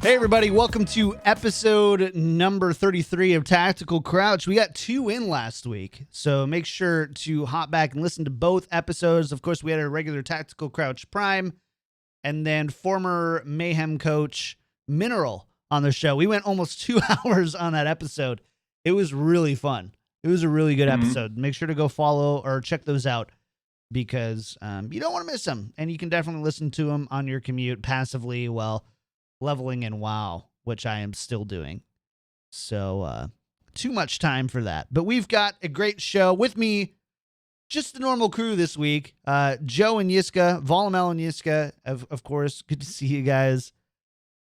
Hey everybody, welcome to episode number 33 of Tactical Crouch. We got 2 in last week, so make sure to hop back and listen to both episodes. Of course, we had a regular Tactical Crouch Prime, and then former Mayhem coach Mineral on the show. We went almost 2 hours on that episode. It was really fun. It was a really good episode. Make sure to go follow or check those out because you don't want to miss them, and you can definitely listen to them on your commute passively while leveling in WoW, which I am still doing. So, too much time for that. But we've got a great show with me, just the normal crew this week. Joe and Yiska, Volamel and Yiska, of course. Good to see you guys.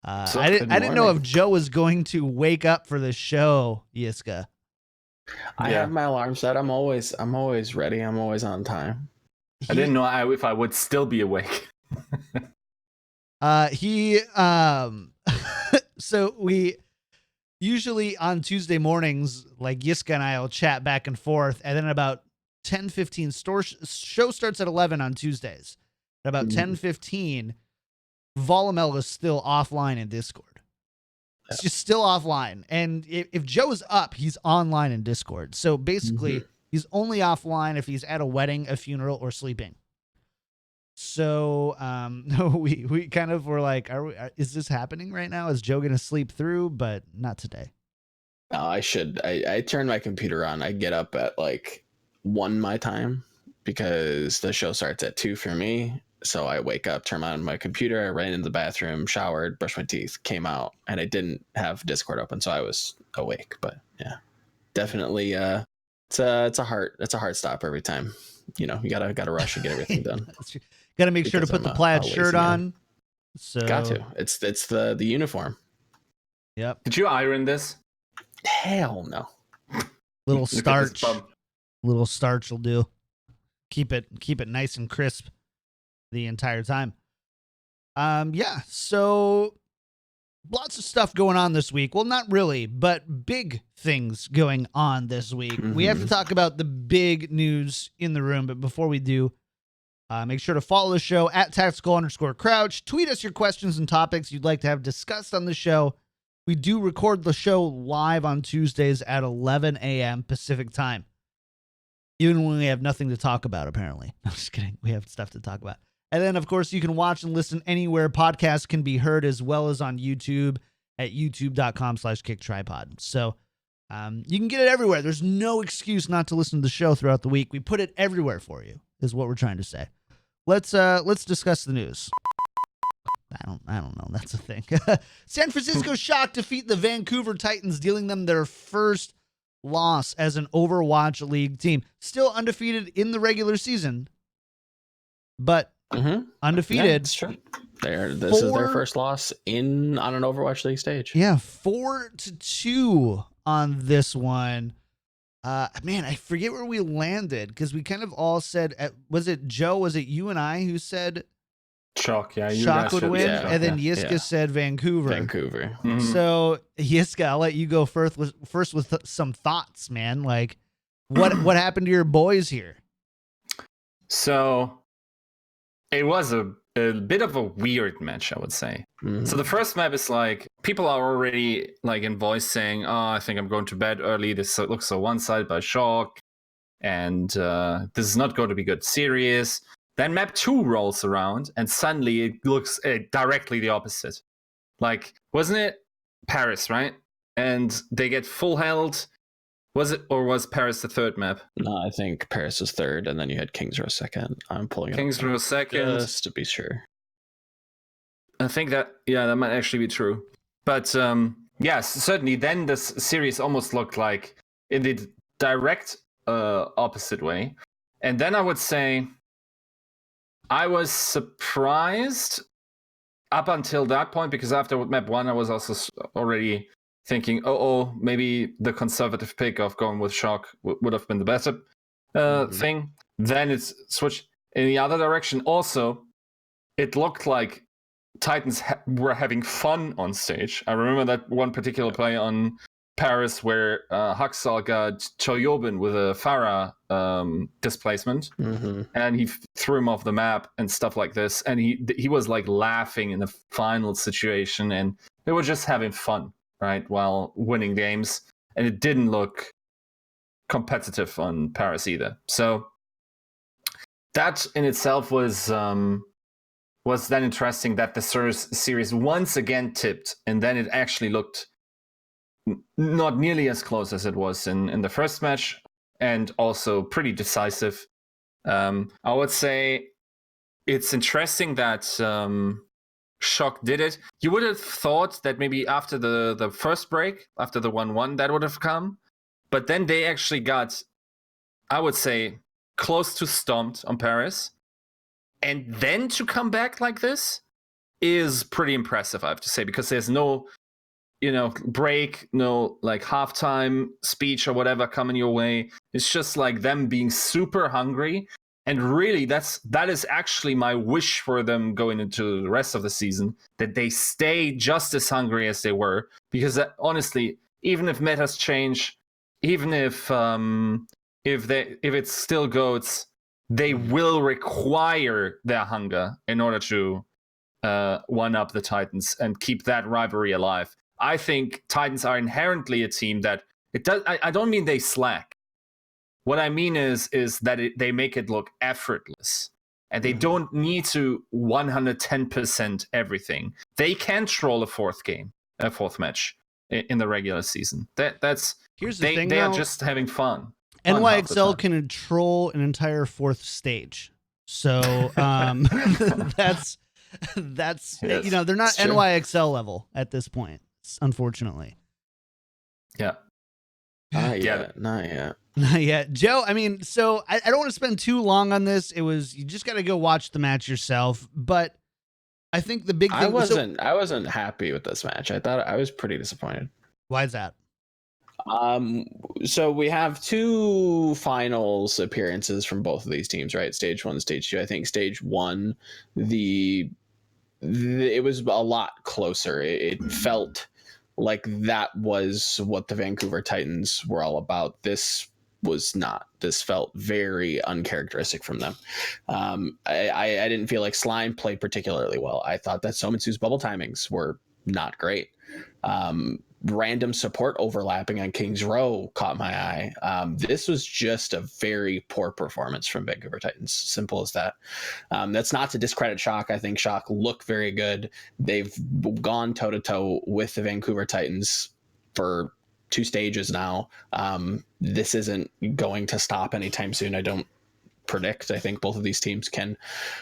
I didn't know if Joe was going to wake up for the show, Yiska. I have my alarm set. I'm always ready. I'm always on time. I didn't know if I would still be awake. So we usually on Tuesday mornings, like Yiska and I will chat back and forth, and then about 10:15 show starts at 11 on Tuesdays. At about 10:15, Volamel is still offline in Discord. It's just still offline. And if Joe's up, he's online in Discord. So basically, he's only offline if he's at a wedding, a funeral, or sleeping. So we kind of were like, is this happening right now? Is Joe gonna sleep through? But not today. No, I turn my computer on. I get up at like 1 my time because the show starts at 2 for me. So I wake up, turn on my computer, I ran into the bathroom, showered, brushed my teeth, came out, and I didn't have Discord open, so I was awake. But yeah, definitely it's a hard stop every time. You know, you gotta rush and get everything done. Got to make sure to put the plaid shirt on. So got to. It's the uniform. Yep. Did you iron this? Hell no. Little starch. Little starch will do. Keep it nice and crisp the entire time. Yeah. So lots of stuff going on this week. Well, not really, but big things going on this week. We have to talk about the big news in the room, but before we do, make sure to follow the show at tactical_crouch. Tweet us your questions and topics you'd like to have discussed on the show. We do record the show live on Tuesdays at 11 a.m. Pacific time. Even when we have nothing to talk about, apparently. I'm just kidding. We have stuff to talk about. And then, of course, you can watch and listen anywhere podcasts can be heard, as well as on YouTube at youtube.com/KickedTripod. So you can get it everywhere. There's no excuse not to listen to the show throughout the week. We put it everywhere for you, is what we're trying to say. Let's discuss the news. I don't know. That's a thing. San Francisco Shock defeat the Vancouver Titans, dealing them their first loss as an Overwatch League team. Still undefeated in the regular season, but undefeated. Yeah, that's true. This is their first loss on an Overwatch League stage. Yeah, 4-2 on this one. Man, I forget where we landed because we kind of all said, was it Joe? Was it you and I who said Shock? Yeah, Shock would win, and then Yiska said Vancouver. So Yiska, I'll let you go first with some thoughts, man. Like, what happened to your boys here? So it was a bit of a weird match, I would say. So the first map is like, people are already like in voice saying, oh, I think I'm going to bed early. This looks so one-sided by Shock. And this is not going to be good series. Then map 2 rolls around and suddenly it looks directly the opposite. Like, wasn't it Paris, right? And they get full held. Was it, or was Paris the third map? No, I think Paris was third, and then you had Kings Row second. I'm pulling it Kings Row second. Just to be sure. I think that might actually be true. But yes, certainly then this series almost looked like in the direct opposite way. And then I would say I was surprised up until that point, because after map 1, I was also already thinking, maybe the conservative pick of going with Shock would have been the better thing. Then it's switched in the other direction. Also, it looked like Titans were having fun on stage. I remember that one particular play on Paris where Haksal got Choyobin with a Pharah displacement, and he threw him off the map and stuff like this. And he was like laughing in the final situation, and They were just having fun, right, while winning games, and it didn't look competitive on Paris either. So that in itself was then interesting that the series once again tipped, and then it actually looked not nearly as close as it was in the first match, and also pretty decisive. I would say it's interesting that Shock did it. You would have thought that maybe after the first break, after the 1-1, that would have come. But then they actually got, I would say, close to stomped on Paris. And then to come back like this is pretty impressive, I have to say, because there's no, break, no like halftime speech or whatever coming your way. It's just like them being super hungry. And really, that is actually my wish for them going into the rest of the season, that they stay just as hungry as they were. Because honestly, even if metas change, even if it still goes, they will require their hunger in order to one up the Titans and keep that rivalry alive. I think Titans are inherently a team that I don't mean they slack. What I mean is that they make it look effortless, and they don't need to 110% everything. They can troll a fourth match in the regular season. Here's the thing, they are though. just having fun. NYXL can control an entire fourth stage, so that's Yes, they're not NYXL level at this point, unfortunately. Yeah. Not yet. Not yet. Joe, I mean, so I don't want to spend too long on this. You just got to go watch the match yourself. But I think the big thing... I wasn't happy with this match. I thought I was pretty disappointed. Why is that? So we have two finals appearances from both of these teams, right? Stage 1, Stage 2. I think Stage 1, it was a lot closer. It felt like that was what the Vancouver Titans were all about. This was not. This felt very uncharacteristic from them. I didn't feel like Slime played particularly well. I thought that Somitsu's bubble timings were not great. Random support overlapping on King's Row caught my eye. This was just a very poor performance from Vancouver Titans. Simple as that. That's not to discredit Shock. I think Shock look very good. They've gone toe-to-toe with the Vancouver Titans for 2 stages now. This isn't going to stop anytime soon. I don't predict. I think both of these teams can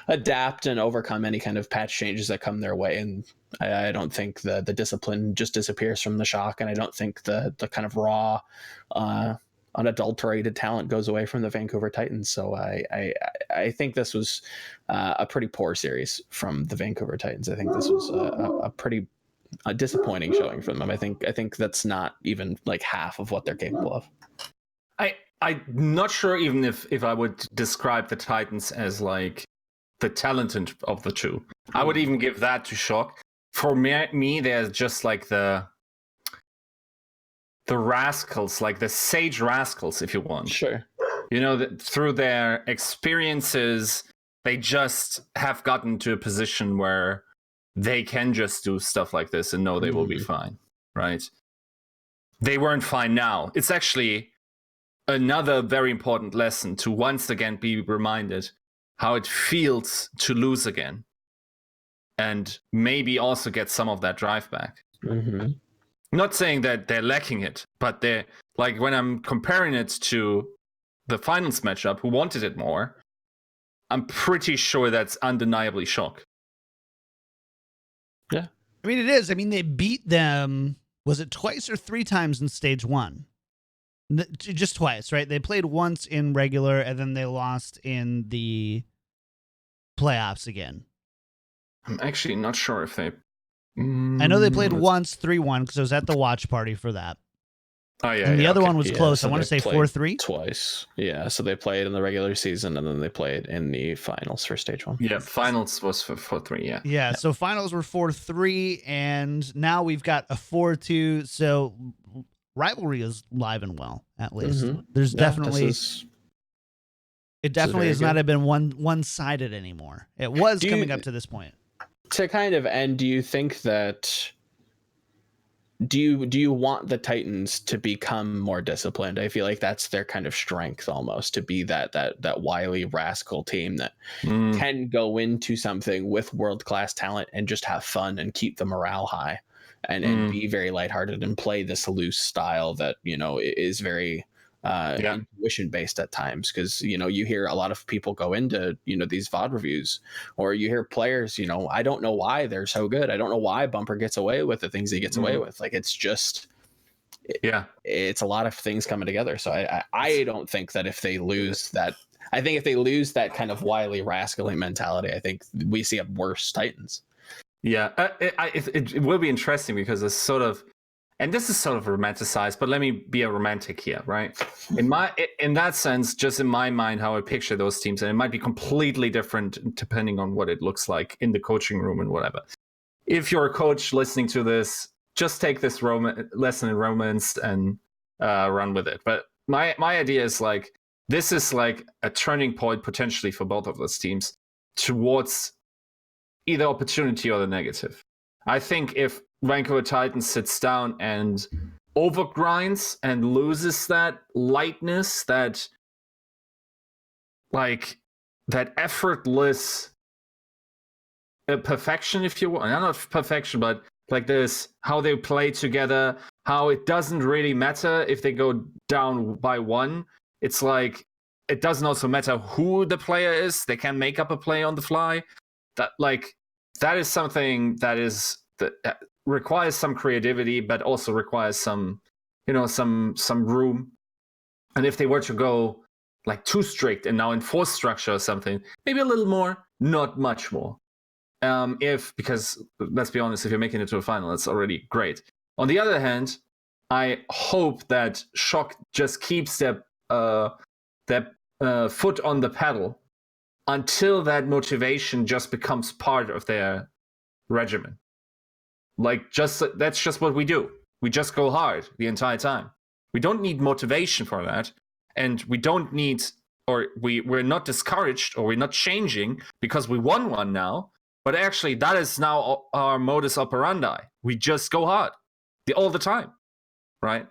adapt and overcome any kind of patch changes that come their way, and I don't think the discipline just disappears from the Shock, and I don't think the kind of raw unadulterated talent goes away from the Vancouver Titans. So I think this was a pretty poor series from the Vancouver Titans. I think this was a pretty disappointing showing from them. I think that's not even like half of what they're capable of. I'm not sure even if I would describe the Titans as like the talented of the two. I would even give that to Shock. For me, they're just like the rascals, like the sage rascals, if you want. Sure. Through their experiences, they just have gotten to a position where they can just do stuff like this and know they will be fine, right? They weren't fine now. It's actually another very important lesson to once again be reminded how it feels to lose again, and maybe also get some of that drive back. Not saying that they're lacking it, but they're like, when I'm comparing it to the finals matchup, who wanted it more, I'm pretty sure that's undeniably Shock. Yeah. I mean, it is. I mean, they beat them, was it twice or 3 times in Stage 1? Just twice, right? They played once in regular, and then they lost in the playoffs again. I'm actually not sure if they... I know they played once 3-1 because I was at the watch party for that. Oh, yeah. And the other one was close. So I want to say 4-3. Twice. Yeah, so they played in the regular season, and then they played in the finals for Stage 1. Yeah, finals was for 4-3, yeah. Yeah, so finals were 4-3, and now we've got a 4-2, so rivalry is live and well, at least. There's definitely... It definitely has not been one-sided anymore. It was coming up to this point. To kind of end, do you think that do you want the Titans to become more disciplined? I feel like that's their kind of strength, almost, to be that wily rascal team that can go into something with world-class talent and just have fun and keep the morale high and be very lighthearted and play this loose style that, you know, is very intuition based at times. Because, you know, you hear a lot of people go into, you know, these VOD reviews, or you hear players, you know, I don't know why they're so good. I don't know why Bumper gets away with the things he gets away with. Like, it's just, it's a lot of things coming together. So I don't think that if they lose that, I think if they lose that kind of wily rascally mentality, I think we see a worse Titans. Yeah, it will be interesting because it's sort of, and this is sort of romanticized, but let me be a romantic here, right? In that sense, just in my mind, how I picture those teams, and it might be completely different depending on what it looks like in the coaching room and whatever. If you're a coach listening to this, just take this lesson in romance and run with it. But my idea is like, this is like a turning point potentially for both of those teams towards either opportunity or the negative. I think if Vancouver Titans sits down and overgrinds and loses that lightness, that effortless perfection, if you want, not perfection, but like this, how they play together, how it doesn't really matter if they go down by one. It's like, it doesn't also matter who the player is. They can make up a play on the fly. That is something that requires some creativity, but also requires some room. And if they were to go like too strict and now enforce structure or something, maybe a little more, not much more. Because let's be honest, if you're making it to a final, it's already great. On the other hand, I hope that Shock just keeps their foot on the pedal until that motivation just becomes part of their regimen. That's just what we do. We just go hard the entire time. We don't need motivation for that, and we don't need, or we're not discouraged, or we're not changing because we won one now. But actually, that is now our modus operandi. We just go hard all the time, right?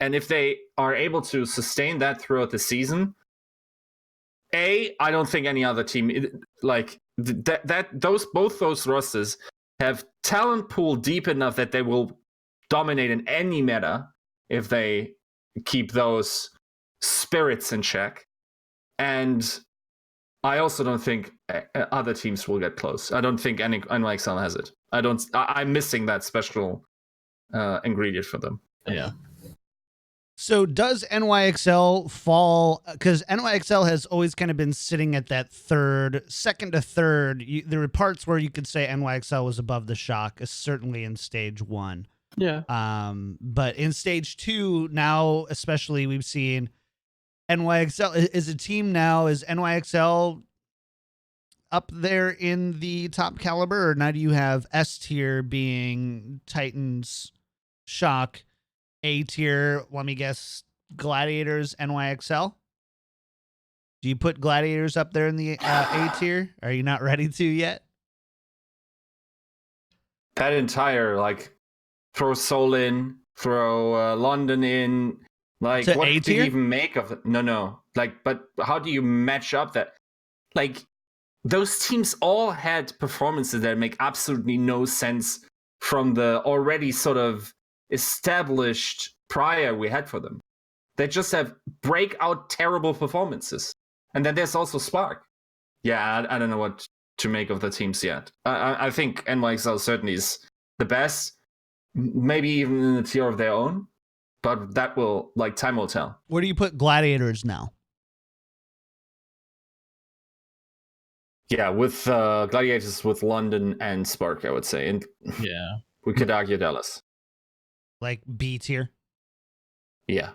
And if they are able to sustain that throughout the season, I don't think any other team both those rosters have talent pool deep enough that they will dominate in any meta if they keep those spirits in check. And I also don't think other teams will get close. I don't think any NYXL has it. I'm missing that special ingredient for them. Yeah. So does NYXL fall? Because NYXL has always kind of been sitting at that second to third. There were parts where you could say NYXL was above the Shock, certainly in stage 1. Yeah. But in stage 2 now, especially, we've seen NYXL is a team now. Is NYXL up there in the top caliber, or now do you have S tier being Titans, Shock? A tier, let me guess, Gladiators, NYXL? Do you put Gladiators up there in the A tier? Are you not ready to yet? That entire, throw Seoul in, throw London in, what do you even make of it? No. But how do you match up that? Those teams all had performances that make absolutely no sense from the already sort of established prior we had for them. They just have breakout terrible performances. And then there's also Spark. Yeah, I don't know what to make of the teams yet. I think NYXL certainly is the best, maybe even in a tier of their own, but that will, time will tell. Where do you put Gladiators now? Yeah, with Gladiators, with London and Spark, I would say. And yeah, we could argue Dallas. Like B tier? Yeah.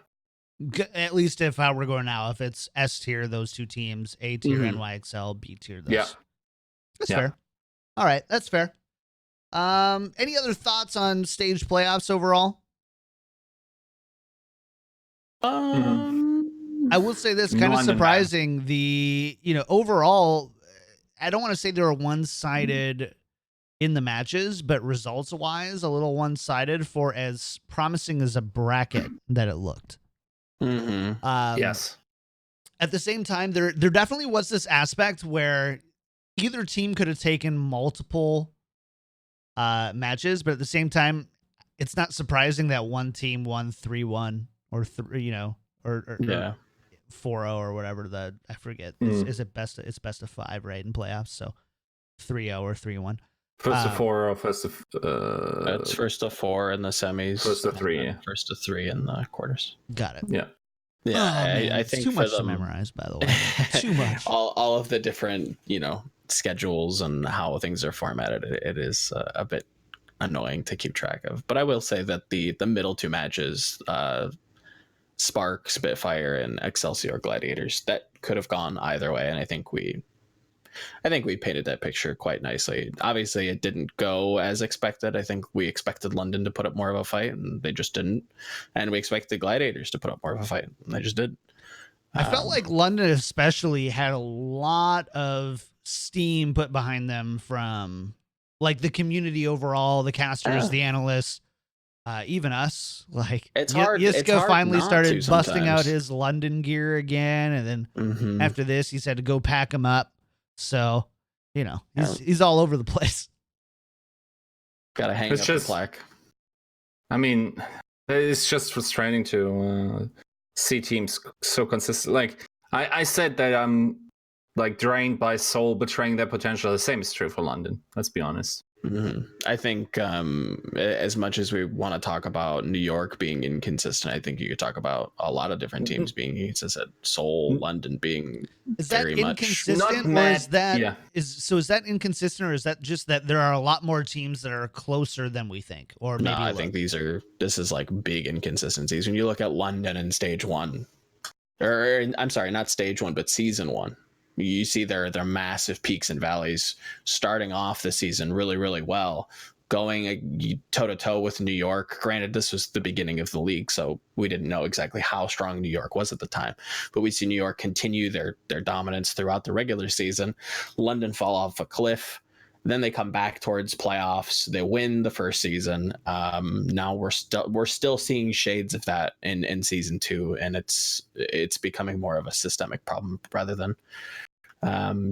At least if I were going now, if it's S tier, those two teams, A tier, NYXL, B tier, those. Yeah. That's fair. All right, that's fair. Any other thoughts on stage playoffs overall? I will say this, kind of surprising. The overall, I don't want to say they were one-sided in the matches, but results wise, a little one sided for as promising as a bracket that it looked. Yes. At the same time, there definitely was this aspect where either team could have taken multiple matches, but at the same time, it's not surprising that one team won 3-1 or 3, or 4-0 or whatever I forget. Is it best? It's best of 5, right, in playoffs? So 3-0 or 3-1. First of 4 or first of it's first of 4 in the semis. First of 3. First of 3 in the quarters. Got it. Yeah. Yeah, I think too much to memorize, by the way. Too much. all of the different, schedules and how things are formatted, it is a bit annoying to keep track of. But I will say that the middle 2 matches, Spark, Spitfire, and Excelsior Gladiators, that could have gone either way, and I think we painted that picture quite nicely. Obviously, it didn't go as expected. I think we expected London to put up more of a fight, and they just didn't. And we expected Gladiators to put up more of a fight, and they just did. I felt like London especially had a lot of steam put behind them from like the community overall, the casters, the analysts, even us. Like it's hard. Yiska finally started busting out his London gear again, and then after this, he said to go pack him up. So, he's all over the place. Got to hang up the plaque. I mean, it's just frustrating to see teams so consistent. Like I said that I'm like drained by Seoul betraying their potential. The same is true for London. Let's be honest. I think as much as we want to talk about New York being inconsistent, I think you could talk about a lot of different teams being inconsistent. Seoul, London being very much inconsistent, or is that is that inconsistent, or is that just that there are a lot more teams that are closer than we think? Or maybe I think this is like big inconsistencies. When you look at London in stage 1, or I'm sorry, not stage 1, but season 1. You see their massive peaks and valleys starting off the season really, really well, going toe-to-toe with New York. Granted, this was the beginning of the league, so we didn't know exactly how strong New York was at the time. But we see New York continue their dominance throughout the regular season. London fall off a cliff. Then they come back towards playoffs. They win the first season. Now we're still seeing shades of that in season 2, and it's becoming more of a systemic problem rather than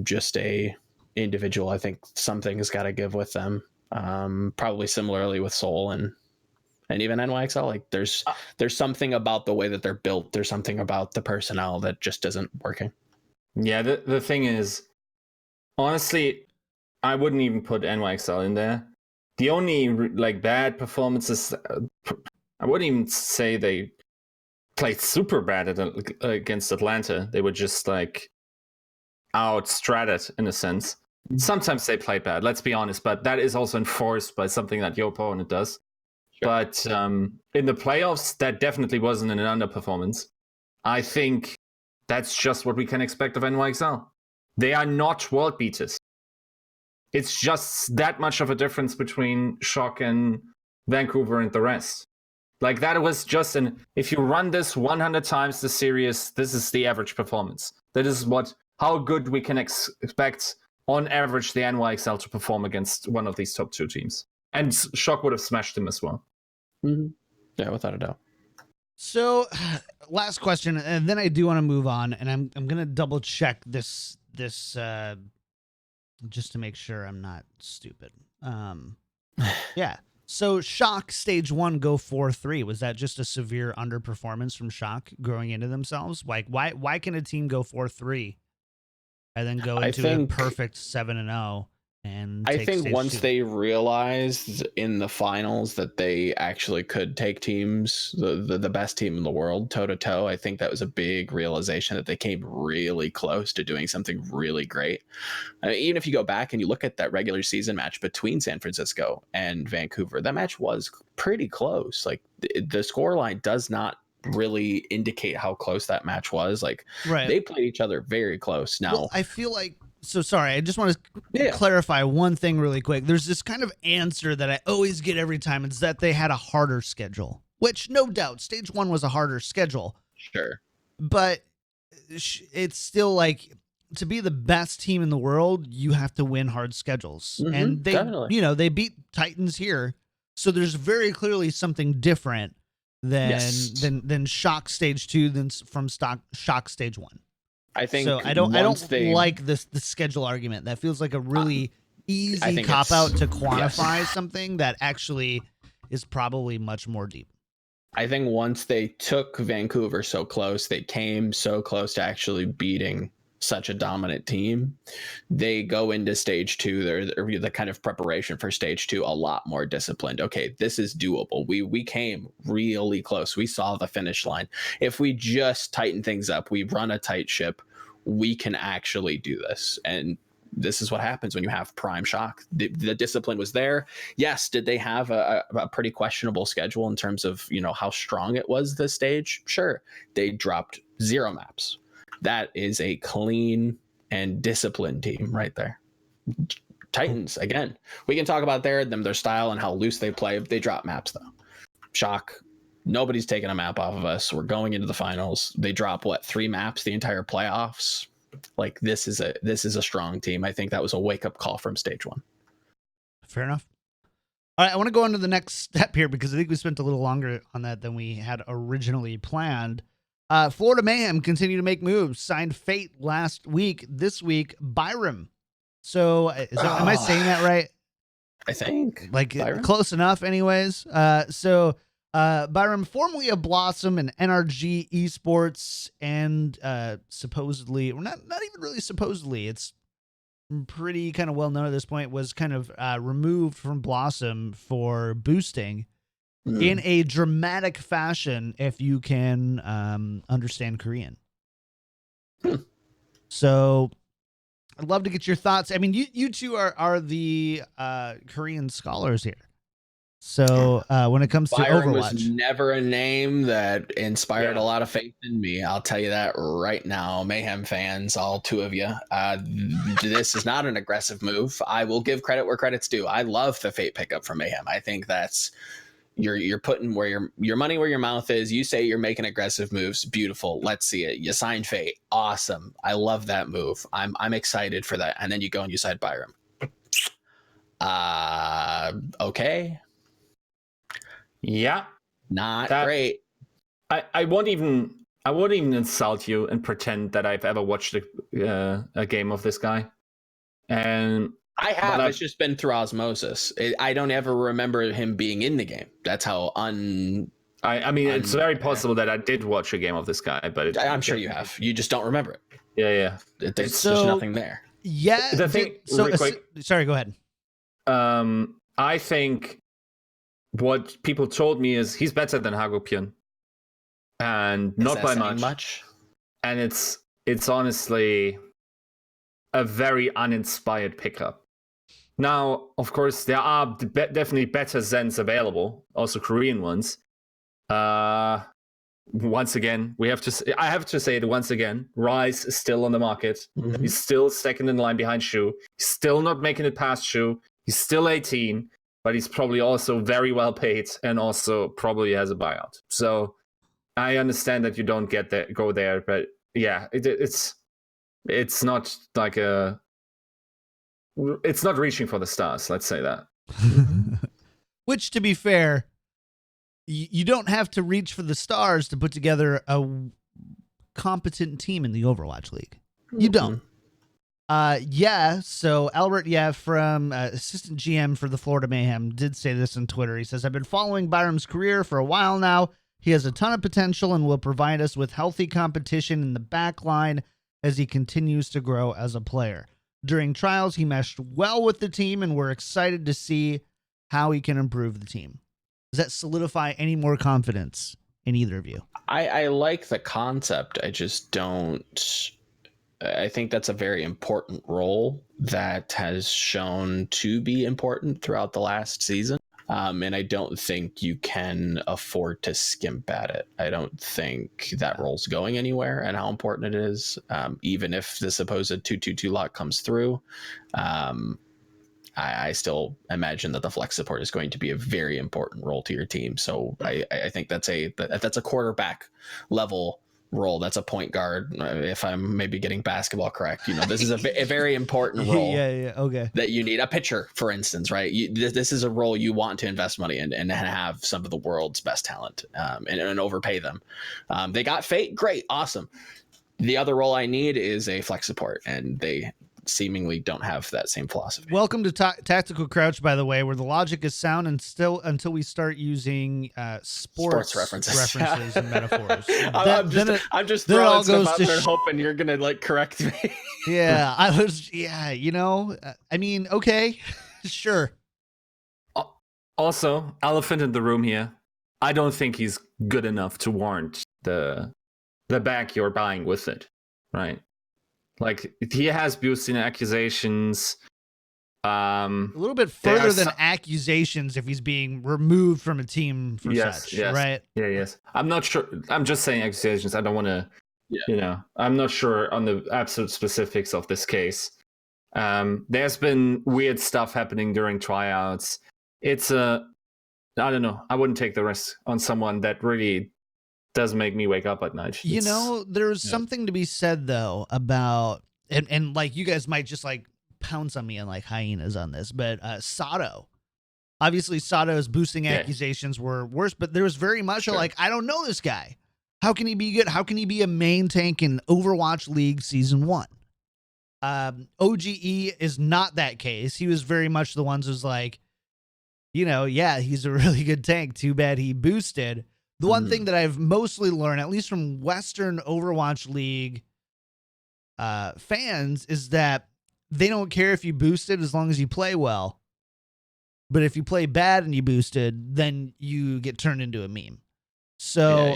just a individual. I think something has got to give with them. Probably similarly with Seoul and even NYXL. Like there's something about the way that they're built. There's something about the personnel that just isn't working. Yeah, the thing is, honestly, I wouldn't even put NYXL in there. The only bad performances, I wouldn't even say they played super bad against Atlanta. They were just outstrated in a sense. Sometimes they play bad, let's be honest, but that is also enforced by something that your opponent does. Sure. But in the playoffs, that definitely wasn't an underperformance. I think that's just what we can expect of NYXL. They are not world beaters. It's just that much of a difference between Shock and Vancouver and the rest. Like that was just if you run this 100 times the series, this is the average performance. That is how good we can expect on average the NYXL to perform against one of these top 2 teams. And Shock would have smashed them as well. Mm-hmm. Yeah, without a doubt. So, last question, and then I do want to move on, and I'm gonna double check this just to make sure I'm not stupid. Yeah. So Shock stage 1 go 4-3. Was that just a severe underperformance from Shock growing into themselves? Like why can a team go 4-3 and then go into a perfect 7-0? And I think once they realized in the finals that they actually could take teams, the best team in the world, toe to toe, I think that was a big realization that they came really close to doing something really great. Even if you go back and you look at that regular season match between San Francisco and Vancouver, that match was pretty close. Like the scoreline does not really indicate how close that match was. Like they played each other very close. Now, well, I feel like. So sorry, I just want to clarify one thing really quick. There's this kind of answer that I always get every time. It's that they had a harder schedule, which no doubt stage 1 was a harder schedule. Sure. But it's still like to be the best team in the world, you have to win hard schedules. And they, definitely. they beat Titans here. So there's very clearly something different than Shock Stage 2 than from Shock Stage 1. I think so. I don't like the schedule argument. That feels like a really easy cop out to quantify something that actually is probably much more deep. I think once they took Vancouver so close, they came so close to actually beating such a dominant team. They go into stage 2, they're the kind of preparation for stage 2 a lot more disciplined. Okay, this is doable. We came really close. We saw the finish line. If we just tighten things up, we run a tight ship, we can actually do this. And this is what happens when you have prime Shock. The discipline was there. Yes, did they have a pretty questionable schedule in terms of, how strong it was this stage? Sure. They dropped 0 maps. That is a clean and disciplined team right there. Titans, again, we can talk about their style and how loose they play. They drop maps, though. Shock, nobody's taking a map off of us. We're going into the finals. They drop, 3 maps the entire playoffs? Like, this is a strong team. I think that was a wake-up call from stage 1. Fair enough. All right, I want to go on to the next step here because I think we spent a little longer on that than we had originally planned. Florida Mayhem continue to make moves. Signed Fate last week. This week, Byram. So, am I saying that right? I think. Byram? Close enough, anyways. Byram, formerly of Blossom and NRG Esports, and supposedly, or not even really supposedly, it's pretty kind of well known at this point, was kind of removed from Blossom for boosting in a dramatic fashion, if you can understand Korean. So I'd love to get your thoughts. I mean, you two are the Korean scholars here. So when it comes to Byron Overwatch, was never a name that inspired a lot of faith in me. I'll tell you that right now, Mayhem fans, all 2 of you. This is not an aggressive move. I will give credit where credit's due. I love the Fate pickup from Mayhem. I think that's you're putting where your money where your mouth is. You say you're making aggressive moves. Beautiful. Let's see it. You signed Fate. Awesome. I love that move. I'm excited for that. And then you go and you sign Byram. Okay. Yeah, not great. I won't even insult you and pretend that I've ever watched a game of this guy. And I have. It's just been through osmosis. I don't ever remember him being in the game. That's how I mean, it's very possible that I did watch a game of this guy, but I'm sure you have. You just don't remember it. Yeah. There's nothing there. Yeah. The thing. Sorry. Go ahead. I think what people told me is he's better than Hagopian, and not by much. And it's honestly a very uninspired pickup. Now, of course, there are definitely better Zens available, also Korean ones. Once again, I have to say it once again. Rise is still on the market. Mm-hmm. He's still second in line behind Shu. He's still not making it past Shu. He's still 18. But he's probably also very well paid and also probably has a buyout. So I understand that you don't go there, but yeah, it's not like it's not reaching for the stars. Let's say that. Which, to be fair, you don't have to reach for the stars to put together a competent team in the Overwatch League. You don't. So Albert, from assistant GM for the Florida Mayhem, did say this on Twitter. He says, I've been following Byram's career for a while now. He has a ton of potential and will provide us with healthy competition in the back line as he continues to grow as a player. During trials, he meshed well with the team, and we're excited to see how he can improve the team. Does that solidify any more confidence in either of you? I like the concept. I just don't... I think that's a very important role that has shown to be important throughout the last season. And I don't think you can afford to skimp at it. I don't think that role's going anywhere and how important it is. Even if the supposed 2-2-2 lock comes through, I still imagine that the flex support is going to be a very important role to your team. So I think that's a quarterback level role. That's a point guard. If I'm maybe getting basketball correct, this is a very important role. Yeah. Okay. That you need a pitcher, for instance, right? This is a role you want to invest money in and have some of the world's best talent and overpay them. They got Fate, great, awesome. The other role I need is a flex support, and they seemingly don't have that same philosophy. Welcome to Tactical Crouch, by the way, where the logic is sound and still until we start using sports references and metaphors. I'm just throwing stuff out there hoping you're gonna like correct me. Yeah, I mean, okay, sure. Also, elephant in the room here. I don't think he's good enough to warrant the bag you're buying with it, right? Like, he has boosting accusations. A little bit further than accusations if he's being removed from a team for such, right? Yeah, yes. I'm not sure. I'm just saying accusations. I don't want to, I'm not sure on the absolute specifics of this case. There's been weird stuff happening during tryouts. It's I don't know. I wouldn't take the risk on someone that really does make me wake up at night. There's something to be said though about and like you guys might just like pounce on me and like hyenas on this, but Sato. Obviously Sato's boosting accusations were worse, but there was very much like, I don't know this guy. How can he be good? How can he be a main tank in Overwatch League Season 1? OGE is not that case. He was very much the ones who's like, he's a really good tank. Too bad he boosted. The one thing that I've mostly learned, at least from Western Overwatch League fans, is that they don't care if you boosted as long as you play well. But if you play bad and you boosted, then you get turned into a meme. So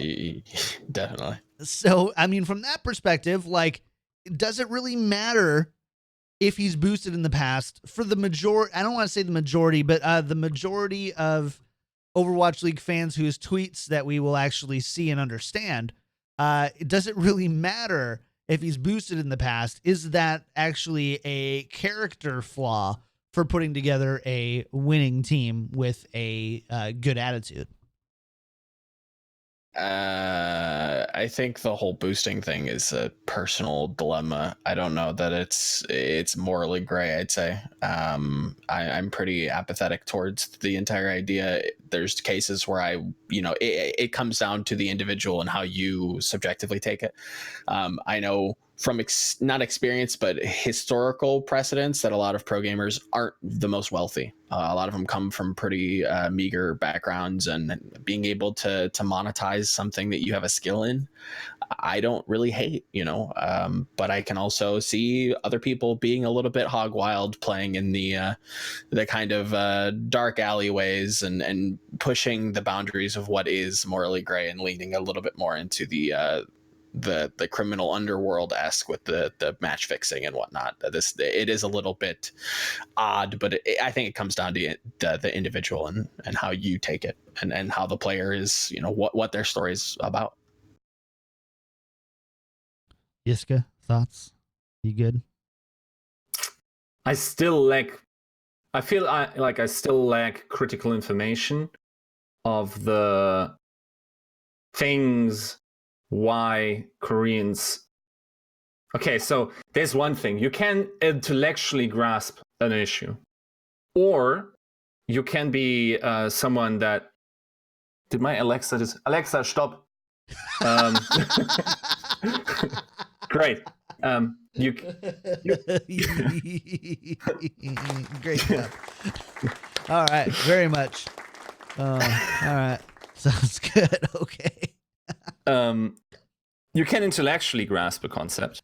definitely. So, I mean, from that perspective, like, does it really matter if he's boosted in the past? For the majority, I don't want to say the majority, but the majority of Overwatch League fans whose tweets that we will actually see and understand, does it really matter if he's boosted in the past? Is that actually a character flaw for putting together a winning team with a good attitude? I think the whole boosting thing is a personal dilemma. I don't know that it's morally gray, I'd say. I'm pretty apathetic towards the entire idea. There's cases where it comes down to the individual and how you subjectively take it. I know from not experience, but historical precedents that a lot of pro gamers aren't the most wealthy. A lot of them come from pretty meager backgrounds, and being able to monetize something that you have a skill in, I don't really hate, but I can also see other people being a little bit hog wild, playing in the kind of dark alleyways and pushing the boundaries of what is morally gray and leaning a little bit more into the criminal underworld-esque with the match fixing and whatnot. It is a little bit odd, but I think it comes down to the individual and how you take it and how the player is, what their story is about. Yiska, thoughts? You good? I still feel like I still lack critical information of the things why Koreans. Okay, so there's one thing. You can intellectually grasp an issue, or you can be someone that. Did my Alexa just. Alexa, stop. Great. You Great job. All right, very much. All right, sounds good. Okay. You can intellectually grasp a concept,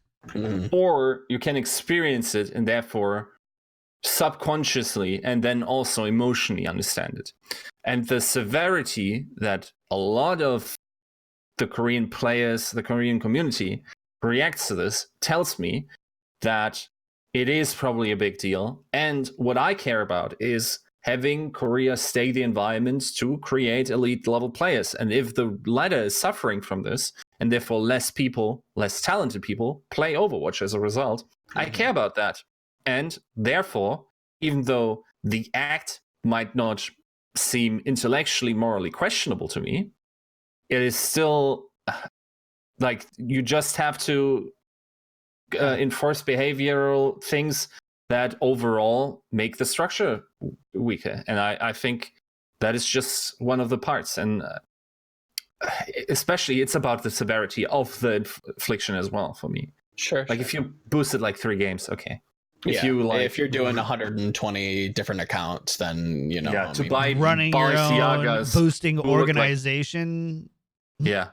or you can experience it and therefore subconsciously and then also emotionally understand it. And the severity that a lot of the Korean players, the Korean community reacts to this tells me that it is probably a big deal. And what I care about is having Korea stay the environment to create elite level players. And if the latter is suffering from this, and therefore less talented people play Overwatch as a result, I care about that. And therefore, even though the act might not seem intellectually, morally questionable to me, it is still like you just have to enforce behavioral things that overall make the structure weaker. And I think that is just one of the parts. And especially it's about the severity of the infliction as well for me. Sure. Like if you boost it like 3 games, okay. If you're doing 120 different accounts, then running your own Yagas boosting organization. Yeah.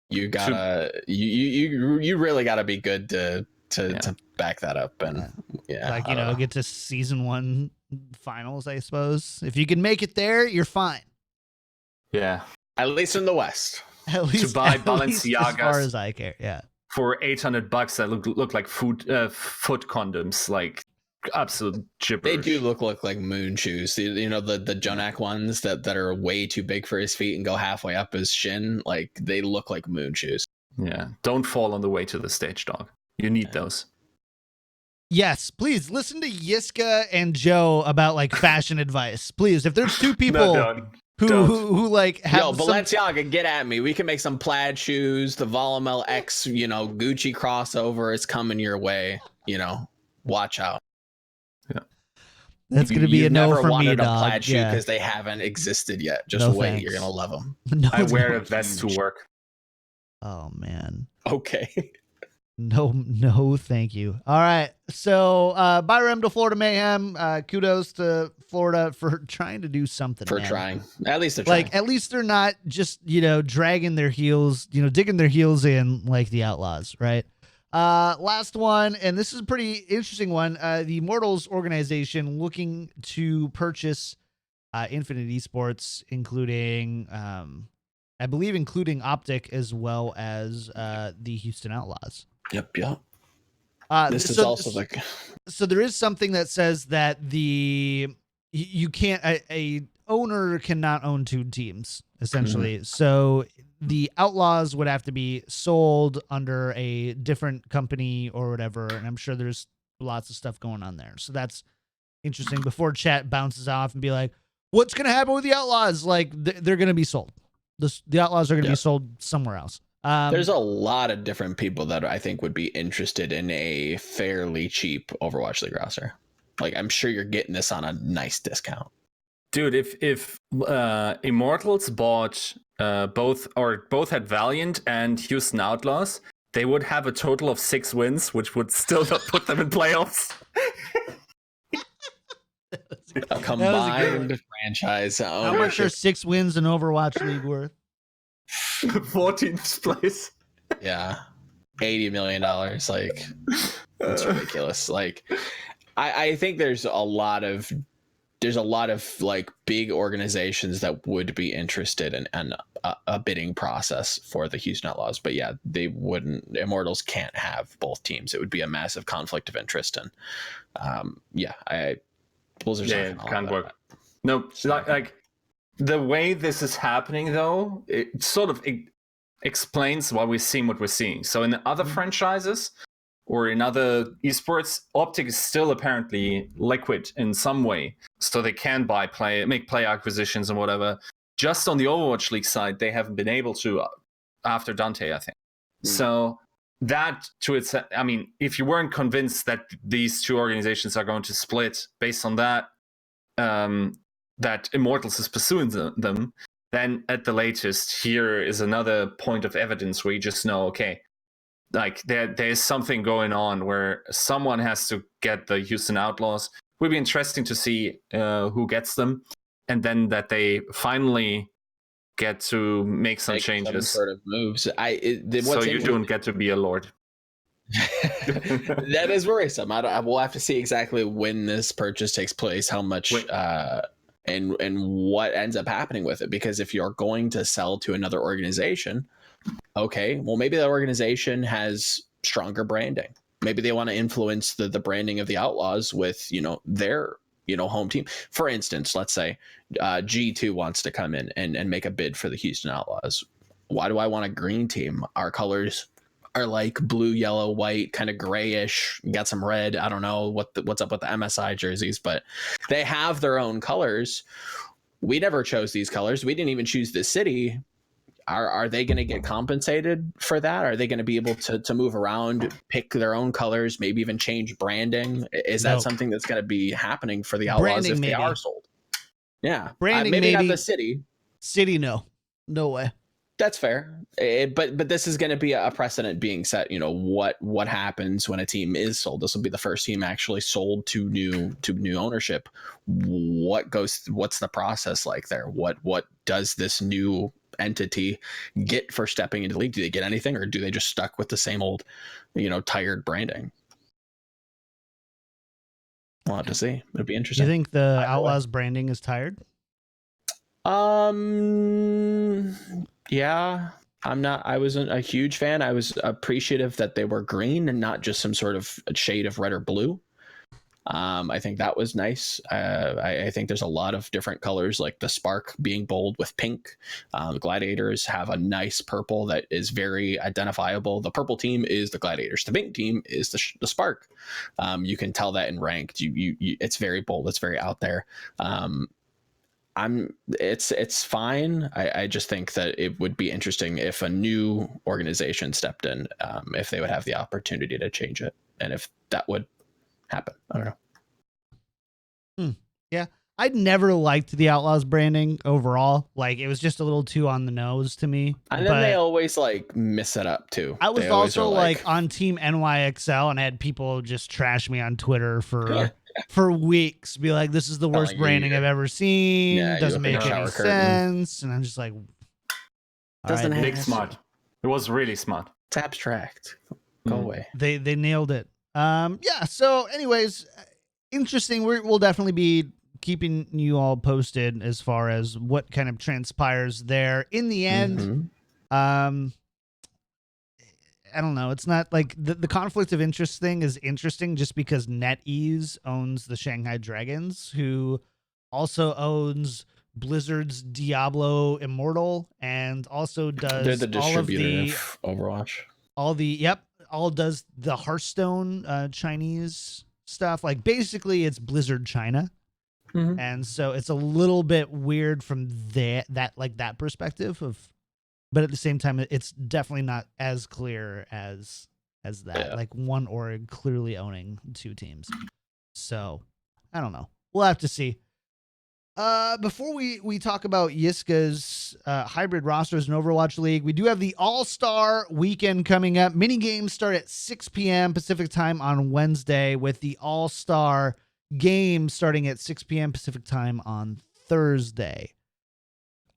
You gotta you really gotta be good to back that up, and get to season 1 finals, I suppose. If you can make it there, you're fine. Yeah, at least in the West. At least to buy Balenciagas, as far as I care, yeah, for $800 that look like foot condoms, like absolute gibberish. They do look like moon shoes. The Jonak ones that are way too big for his feet and go halfway up his shin. Like they look like moon shoes. Yeah, don't fall on the way to the stage, dog. You need those. Yes, please listen to Yiska and Joe about like fashion advice. Please, if there's 2 people who like have Balenciaga, get at me. We can make some plaid shoes. The Volamel X, Gucci crossover is coming your way. Watch out. Yeah, that's gonna be a no for me, dog. Never wanted a plaid shoe because they haven't existed yet. Just wait, thanks. You're gonna love them. No, I wear a vest to work. Oh man. Okay. No, thank you. All right. So, Byram to Florida Mayhem. Kudos to Florida for trying to do something. Trying. At least they're trying. Like, at least they're not just, dragging their heels, digging their heels in like the Outlaws, right? Last one, and this is a pretty interesting one. The Immortals organization looking to purchase Infinite Esports, including, I believe, including Optic as well as the Houston Outlaws. Yep. This is also like. So there is something that says that you can't a owner cannot own 2 teams essentially. Mm-hmm. So the Outlaws would have to be sold under a different company or whatever, and I'm sure there's lots of stuff going on there. So that's interesting. Before chat bounces off and be like, "What's going to happen with the Outlaws?" Like they're going to be sold. The Outlaws are going to be sold somewhere else. There's a lot of different people that I think would be interested in a fairly cheap Overwatch League roster. Like, I'm sure you're getting this on a nice discount. Dude, if Immortals bought both had Valiant and Houston Outlaws, they would have a total of 6 wins, which would still not put them in playoffs. A combined franchise. How much are 6 wins in Overwatch League worth? 14th place. Yeah, $80 million. Like, it's ridiculous. Like, I think there's a lot of like big organizations that would be interested in a bidding process for the Houston Outlaws. But yeah, they wouldn't. Immortals can't have both teams. It would be a massive conflict of interest. And Blizzard's can't work. No, like the way this is happening, though, it sort of explains why we're seeing what we're seeing. So in other franchises or in other esports, Optic is still apparently liquid in some way, so they can make player acquisitions and whatever. Just on the Overwatch League side, they haven't been able to after Dante, I think. So that to its, I mean, if you weren't convinced that these 2 organizations are going to split based on that, that Immortals is pursuing them, then at the latest, here is another point of evidence where you just know, okay, like there's something going on where someone has to get the Houston Outlaws. It would be interesting to see who gets them, and then that they finally get to make some changes, some sort of moves. So you don't get to be a lord. That is worrisome. We'll have to see exactly when this purchase takes place, how much, and what ends up happening with it. Because if you're going to sell to another organization, okay, well, maybe that organization has stronger branding. Maybe they want to influence the branding of the Outlaws with, their, home team. For instance, let's say G2 wants to come in and make a bid for the Houston Outlaws. Why do I want a green team? Our colors are like blue, yellow, white, kind of grayish. Got some red. I don't know what's up with the MSI jerseys, but they have their own colors. We never chose these colors. We didn't even choose the city. are they going to get compensated for that? Are they going to be able to move around, pick their own colors, maybe even change branding? Is that something that's going to be happening for the Outlaws branding, if maybe. they are sold? Yeah, Branding, maybe maybe not the city. City, no way. That's fair, but this is going to be a precedent being set. You know what happens when a team is sold. This will be the first team actually sold to new ownership. What's the process like there? What does this new entity get for stepping into the league? Do they get anything, or do they just stuck with the same old, tired branding? We'll have to see. It'll be interesting. You think the Outlaws branding is tired? Yeah, I wasn't a huge fan. I was appreciative that they were green and not just some sort of shade of red or blue. I think that was nice. I think there's a lot of different colors, like the Spark being bold with pink. The Gladiators have a nice purple that is very identifiable. The purple team is the Gladiators. The pink team is the Spark. You can tell that in ranked. It's very bold. It's very out there. It's fine. I just think that it would be interesting if a new organization stepped in, if they would have the opportunity to change it, and if that would happen. I don't know. Yeah, I'd never liked the Outlaws branding overall. Like, it was just a little too on the nose to me. And then they always mess it up too. I was also on Team NYXL and had people just trash me on Twitter for weeks, be like, this is the worst branding I've ever seen. Doesn't make any sense. And I'm just like, doesn't big smart. It was really smart. It's abstract. Go away. They nailed it. Yeah. So anyways, interesting. We'll definitely be keeping you all posted as far as what kind of transpires there. In the end, I don't know. It's not like the conflict of interest thing is interesting just because NetEase owns the Shanghai Dragons, who also owns Blizzard's Diablo Immortal, and also does they're the distributor of Overwatch. All does the Hearthstone Chinese stuff. Like, basically it's Blizzard China. And so it's a little bit weird from that perspective of, but at the same time, it's definitely not as clear as that. Yeah. Like, one org clearly owning two teams. So I don't know. We'll have to see. Before we talk about Yiska's hybrid rosters in Overwatch League, we do have the All-Star weekend coming up. Mini games start at 6 p.m. Pacific time on Wednesday, with the All-Star game starting at 6 p.m. Pacific time on Thursday.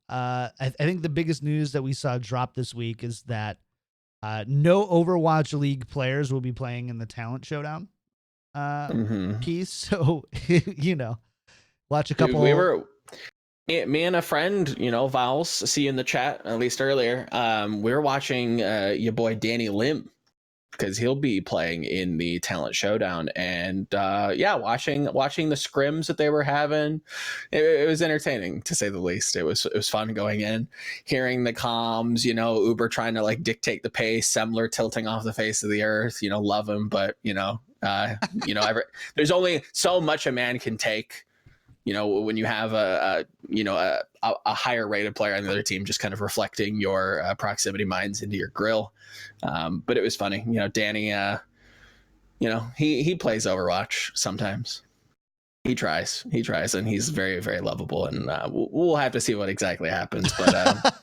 I think the biggest news that we saw drop this week is that no Overwatch League players will be playing in the Talent Showdown piece. So, watch a couple. Me and a friend, Vals, see you in the chat, at least earlier. We were watching your boy Danny Lim, because he'll be playing in the Talent Showdown, and watching the scrims that they were having, it was entertaining, to say the least. It was fun going in, hearing the comms, Uber trying to dictate the pace, Semler tilting off the face of the earth, love him, but there's only so much a man can take. When you have a higher rated player on the other team, just kind of reflecting your proximity mines into your grill. But it was funny. Danny, he plays Overwatch sometimes. He tries, and he's very, very lovable. And we'll have to see what exactly happens. But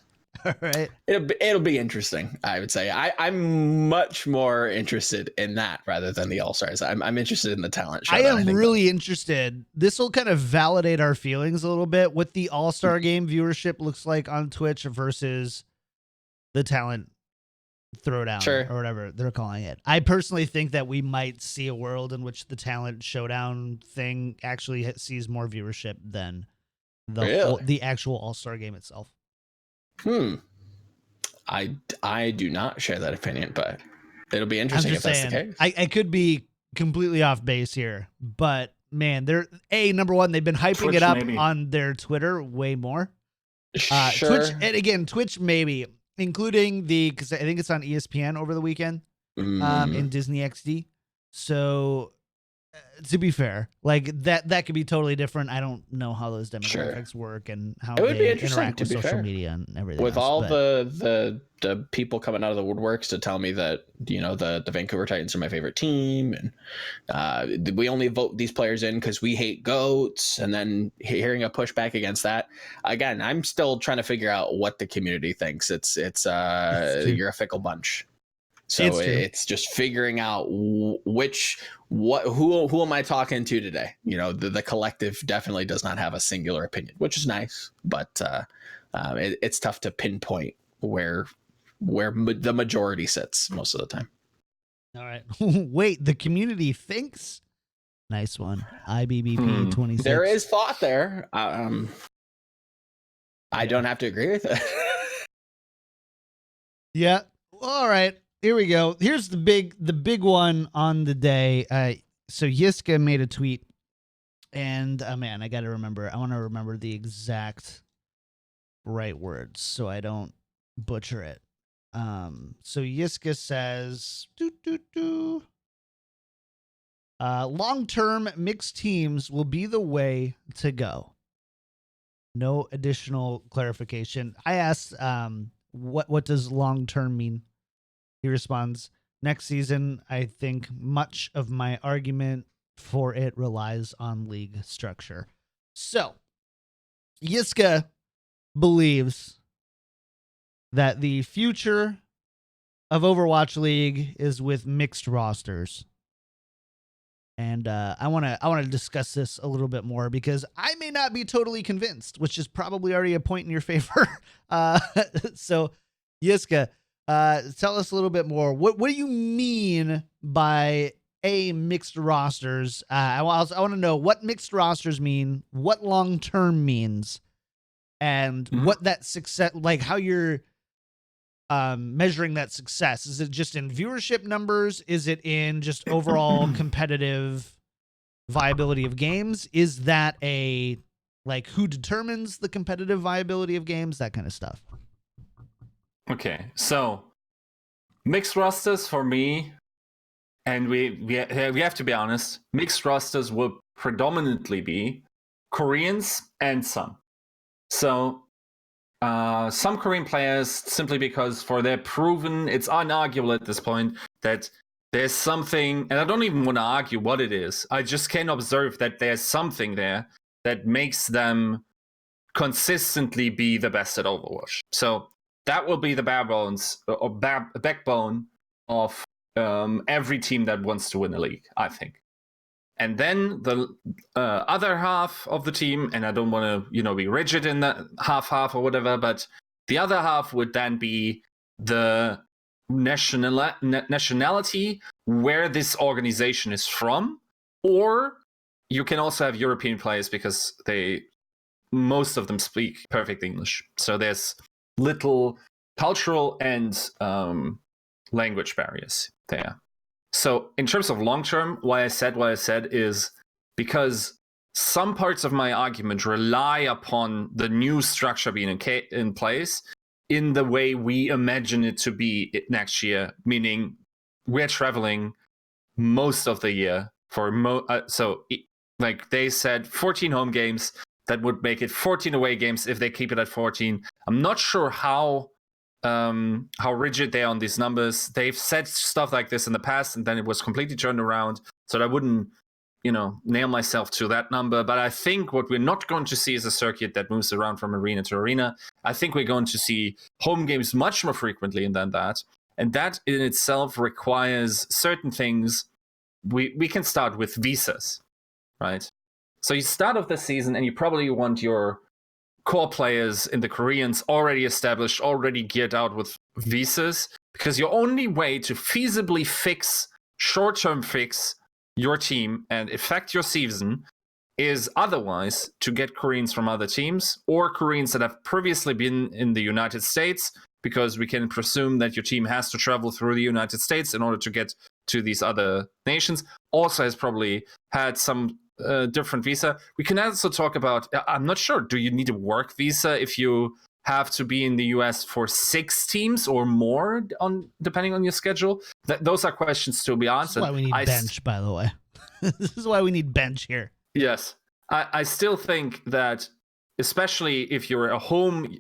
all right, it'll be interesting, I would say. I'm much more interested in that rather than the All-Stars. I'm interested in the Talent Showdown. I am really interested. This will kind of validate our feelings a little bit, what the All-Star game viewership looks like on Twitch versus the Talent Throwdown, or whatever they're calling it. I personally think that we might see a world in which the Talent Showdown thing actually sees more viewership than the actual All-Star game itself. I do not share that opinion, but it'll be interesting if that's the case. I could be completely off base here, but man, they're number one, they've been hyping Twitch, it up on their Twitter way more. Sure. Twitch, and again, Twitch maybe, including because I think it's on ESPN over the weekend, in Disney XD. So to be fair, like that could be totally different. I don't know how those demographics work and how it would be they interesting, interact to with be social fair. media and everything With else, all but the people coming out of the woodworks to tell me that, you know, the Vancouver Titans are my favorite team, and we only vote these players in because we hate goats, and then hearing a pushback against that. Again, I'm still trying to figure out what the community thinks. It's you're a fickle bunch. So it's just figuring out who am I talking to today? You know, the collective definitely does not have a singular opinion, which is nice, but it's tough to pinpoint where the majority sits most of the time. all right. Wait, the community thinks? Nice one. IBBP 26. There is thought there. I don't have to agree with it. Yeah. All right. Here we go. Here's the big one on the day. So Yiska made a tweet, and man, I want to remember the exact right words so I don't butcher it. So Yiska says, long-term mixed teams will be the way to go. No additional clarification. I asked, what does long-term mean? He responds, next season, I think much of my argument for it relies on league structure. So, Yiska believes that the future of Overwatch League is with mixed rosters. And I want to discuss this a little bit more because I may not be totally convinced, which is probably already a point in your favor. So, Yiska, tell us a little bit more. What do you mean by mixed rosters? I want to know what mixed rosters mean, what long term means, and what that success, like how you're measuring that success. Is it just in viewership numbers? Is it in just overall competitive viability of games? Is that who determines the competitive viability of games? That kind of stuff. Okay, so mixed rosters for me, and we have to be honest, mixed rosters will predominantly be Koreans and some. So some Korean players, simply because for their proven, it's unarguable at this point that there's something, and I don't even want to argue what it is. I just can observe that there's something there that makes them consistently be the best at Overwatch. So that will be the bare bones or backbone of every team that wants to win a league, I think. And then the other half of the team, and I don't want to, be rigid in that half or whatever, but the other half would then be the nationality where this organization is from, or you can also have European players because most of them speak perfect English. So there's little cultural and language barriers there. So in terms of long term, why I said what I said is because some parts of my argument rely upon the new structure being in place in the way we imagine it to be next year, meaning we're traveling most of the year for like they said 14 home games. That would make it 14 away games if they keep it at 14. I'm not sure how rigid they are on these numbers. They've said stuff like this in the past, and then it was completely turned around. So I wouldn't, nail myself to that number. But I think what we're not going to see is a circuit that moves around from arena to arena. I think we're going to see home games much more frequently than that. And that in itself requires certain things. We can start with visas, right? So you start off the season and you probably want your core players in the Koreans already established, already geared out with visas, because your only way to feasibly short-term fix your team and affect your season is otherwise to get Koreans from other teams or Koreans that have previously been in the United States, because we can presume that your team has to travel through the United States in order to get to these other nations. Also has probably had some different visa. We can also talk about, I'm not sure, do you need a work visa if you have to be in the US for 6 teams or more, depending on your schedule? Those are questions to be answered. This is why we need bench, by the way. This is why we need bench here. Yes. I still think that, especially if you're a home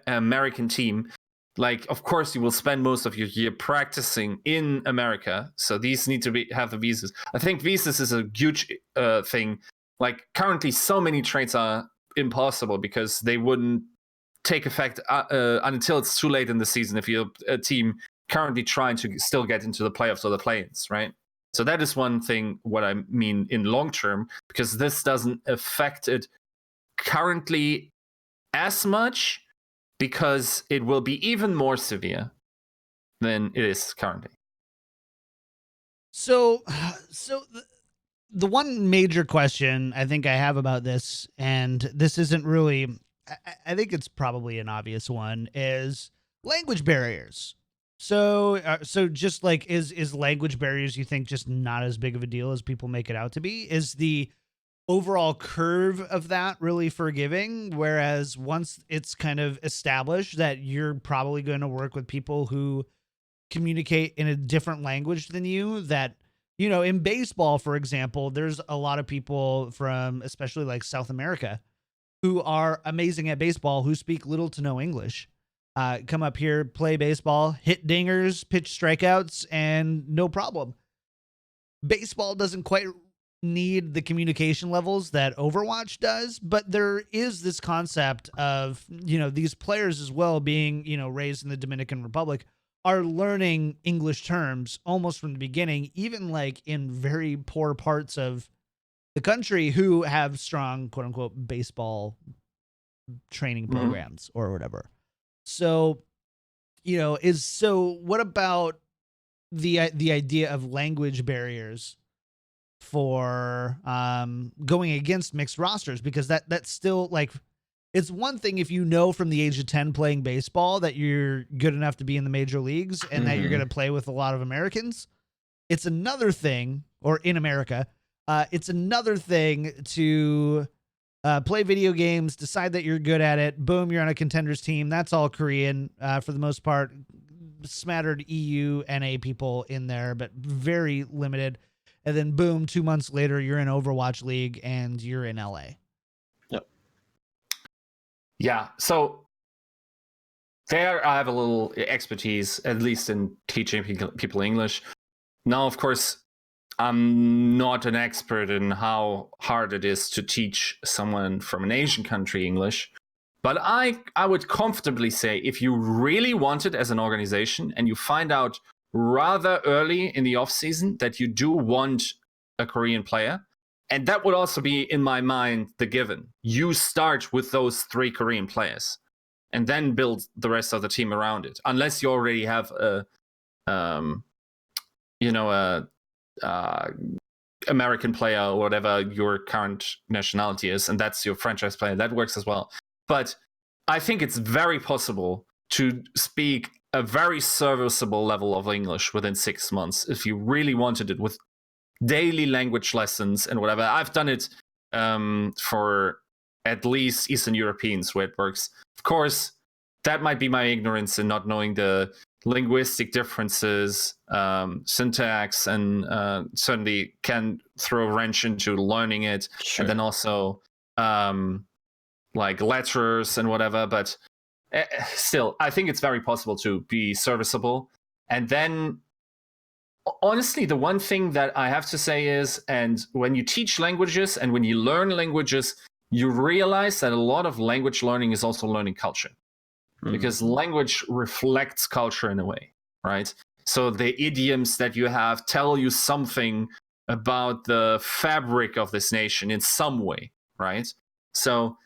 American team, like, of course, you will spend most of your year practicing in America. So these need to have the visas. I think visas is a huge thing. Like, currently, so many trades are impossible because they wouldn't take effect until it's too late in the season if you're a team currently trying to still get into the playoffs or the play-ins, right? So that is one thing, what I mean in long term, because this doesn't affect it currently as much, because it will be even more severe than it is currently. So the one major question I think I have about this, and this isn't really, I think it's probably an obvious one, is language barriers. So just like, is language barriers, you think, just not as big of a deal as people make it out to be? Is the overall curve of that really forgiving? Whereas once it's kind of established that you're probably going to work with people who communicate in a different language than you, that, you know, in baseball, for example, there's a lot of people from, especially like South America, who are amazing at baseball, who speak little to no English. Come up here, play baseball, hit dingers, pitch strikeouts, and no problem. Baseball doesn't quite need the communication levels that Overwatch does, but there is this concept of, you know, these players as well, being, you know, raised in the Dominican Republic, are learning English terms almost from the beginning, even like in very poor parts of the country who have strong, quote unquote, baseball training programs or whatever. So, you know, what about the idea of language barriers for going against mixed rosters? Because that's still, like, it's one thing if you know from the age of 10 playing baseball that you're good enough to be in the major leagues and that you're going to play with a lot of Americans. It's another thing, or in America, it's another thing to play video games, decide that you're good at it. Boom, you're on a contenders team. That's all Korean for the most part. Smattered EU, NA people in there, but very limited. And then boom, 2 months later, you're in Overwatch League and you're in LA. Yep. Yeah. So there I have a little expertise, at least in teaching people English. Now, of course, I'm not an expert in how hard it is to teach someone from an Asian country English. But I would comfortably say, if you really want it as an organization and you find out rather early in the off season that you do want a Korean player, and that would also be, in my mind, the given. You start with those 3 Korean players and then build the rest of the team around it. Unless you already have American player or whatever your current nationality is, and that's your franchise player. That works as well. But I think it's very possible to speak a very serviceable level of English within 6 months if you really wanted it, with daily language lessons and whatever. I've done it for at least Eastern Europeans where it works. Of course, that might be my ignorance in not knowing the linguistic differences, syntax, and certainly can throw a wrench into learning it. Sure. And then also like letters and whatever, but still, I think it's very possible to be serviceable. And then, honestly, the one thing that I have to say is, and when you teach languages and when you learn languages, you realize that a lot of language learning is also learning culture. Because language reflects culture in a way, right? So the idioms that you have tell you something about the fabric of this nation in some way, right? So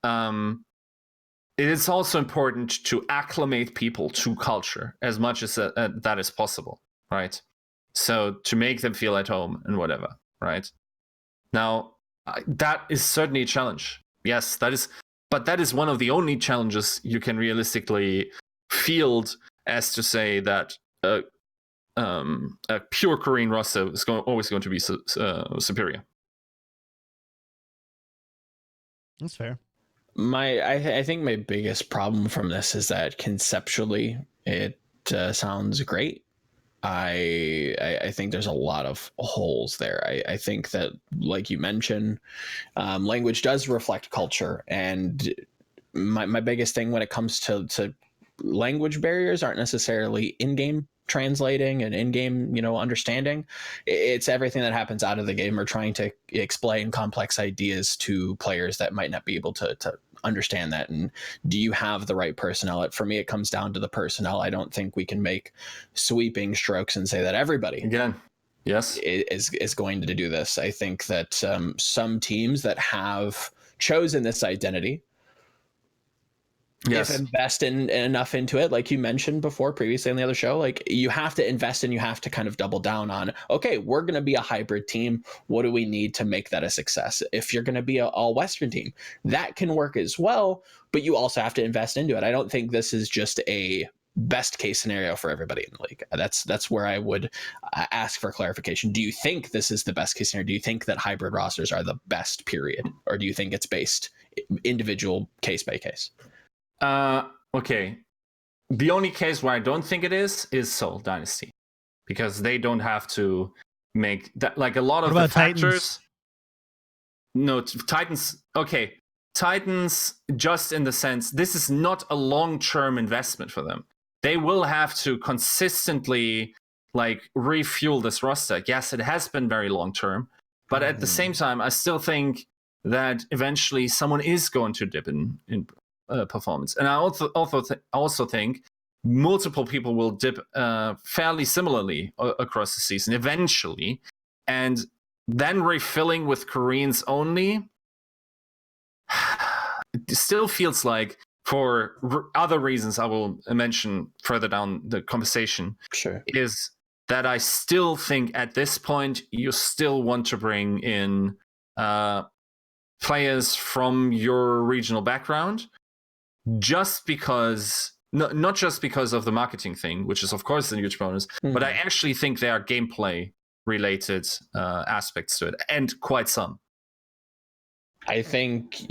it is also important to acclimate people to culture as much as that is possible, right? So to make them feel at home and whatever, right? Now, that is certainly a challenge. Yes, that is. But that is one of the only challenges you can realistically field, as to say that a pure Korean roster is always going to be superior. That's fair. I think my biggest problem from this is that conceptually it sounds great. I think there's a lot of holes there. I think that, like you mentioned, language does reflect culture, and my biggest thing when it comes to language barriers aren't necessarily in-game translating and in-game understanding. It's everything that happens out of the game, or trying to explain complex ideas to players that might not be able to understand that. And do you have the right personnel? For me, it comes down to the personnel. I don't think we can make sweeping strokes and say that everybody again is going to do this. I think that some teams that have chosen this identity, if invest in enough into it, like you mentioned before previously on the other show, like you have to invest and you have to kind of double down on, okay, we're going to be a hybrid team. What do we need to make that a success? If you're going to be an all-Western team, that can work as well, but you also have to invest into it. I don't think this is just a best case scenario for everybody in the league. That's where I would ask for clarification. Do you think this is the best case scenario? Do you think that hybrid rosters are the best, period? Or do you think it's based individual case by case? Okay. The only case where I don't think it is Seoul Dynasty, because they don't have to make that, like a lot of the factors. No, Titans. Okay, Titans, just in the sense, this is not a long-term investment for them. They will have to consistently refuel this roster. Yes, it has been very long-term, but at the same time, I still think that eventually someone is going to dip in performance. And I also think multiple people will dip fairly similarly across the season eventually, and then refilling with Koreans only it still feels like, for other reasons I will mention further down the conversation, sure, is that I still think at this point you still want to bring in players from your regional background, just because, not just because of the marketing thing, which is of course a huge bonus, but I actually think there are gameplay related aspects to it, and quite some. I think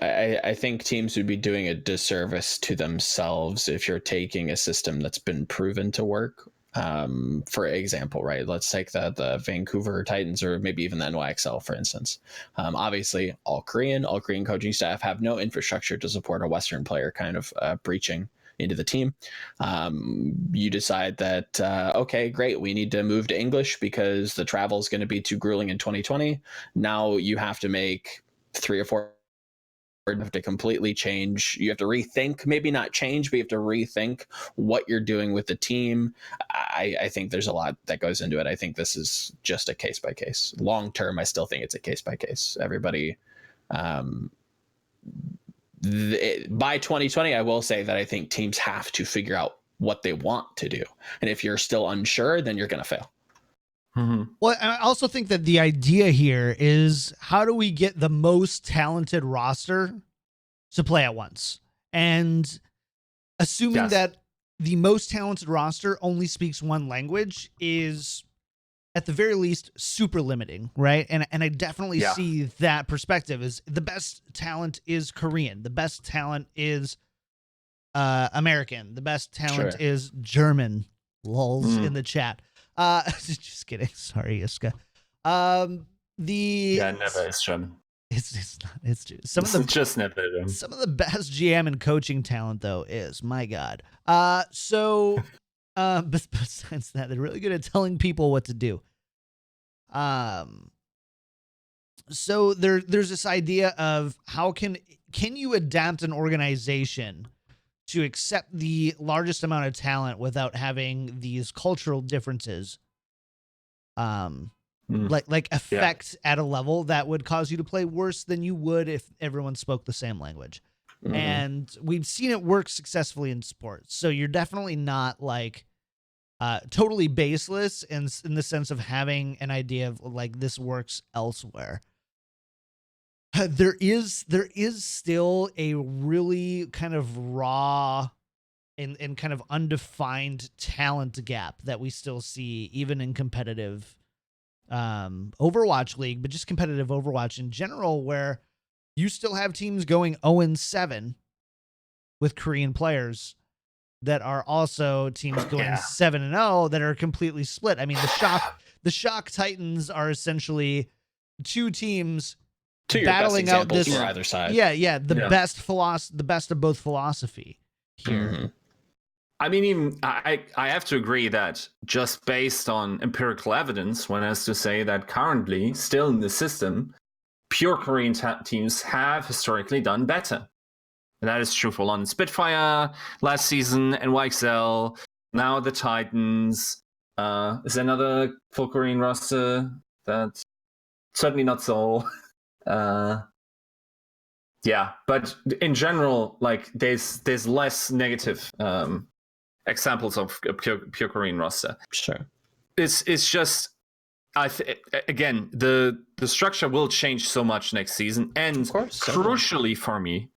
I think teams would be doing a disservice to themselves if you're taking a system that's been proven to work. For example, right, let's take the Vancouver Titans, or maybe even the NYXL, for instance. Obviously, all Korean coaching staff have no infrastructure to support a Western player kind of breaching into the team. You decide that, okay, great, we need to move to English because the travel is going to be too grueling in 2020. Now you have to make 3 or 4, have to completely change. You have to rethink, maybe not change, but you have to rethink what you're doing with the team. I think there's a lot that goes into it. I think this is just a case by case. Long term, I still think it's a case by case. Everybody, by 2020, I will say that I think teams have to figure out what they want to do. And if you're still unsure, then you're going to fail. Mm-hmm. Well, I also think that the idea here is, how do we get the most talented roster to play at once? And assuming that the most talented roster only speaks one language is, at the very least, super limiting, right? And I definitely see that perspective. Is the best talent is Korean, the best talent is American, the best talent is German. Lols in the chat. Just kidding. Sorry, Yiska. Never is German. It's not. It's some of the just never. Some of the best GM and coaching talent, though, is, my God. So besides that, they're really good at telling people what to do. So there's this idea of how can you adapt an organization to accept the largest amount of talent without having these cultural differences, affect at a level that would cause you to play worse than you would if everyone spoke the same language. Mm-hmm. And we've seen it work successfully in sports. So you're definitely not totally baseless in the sense of having an idea of this works elsewhere. There is still a really kind of raw and kind of undefined talent gap that we still see even in competitive Overwatch League, but just competitive Overwatch in general, where you still have teams going 0-7 with Korean players that are also teams going 7-0 that are completely split. I mean, the Shock Titans are essentially two teams battling out this for either side. The best of both philosophy here. Mm-hmm. I mean, even I have to agree that just based on empirical evidence, one has to say that currently, still in the system, pure Korean teams have historically done better. And that is true for London Spitfire last season, NYXL, now the Titans. Is there another full Korean roster? That's certainly not Seoul. Yeah, but in general, like there's less negative examples of a pure Korean roster. Sure. It's just again the structure will change so much next season, and of course, crucially for me,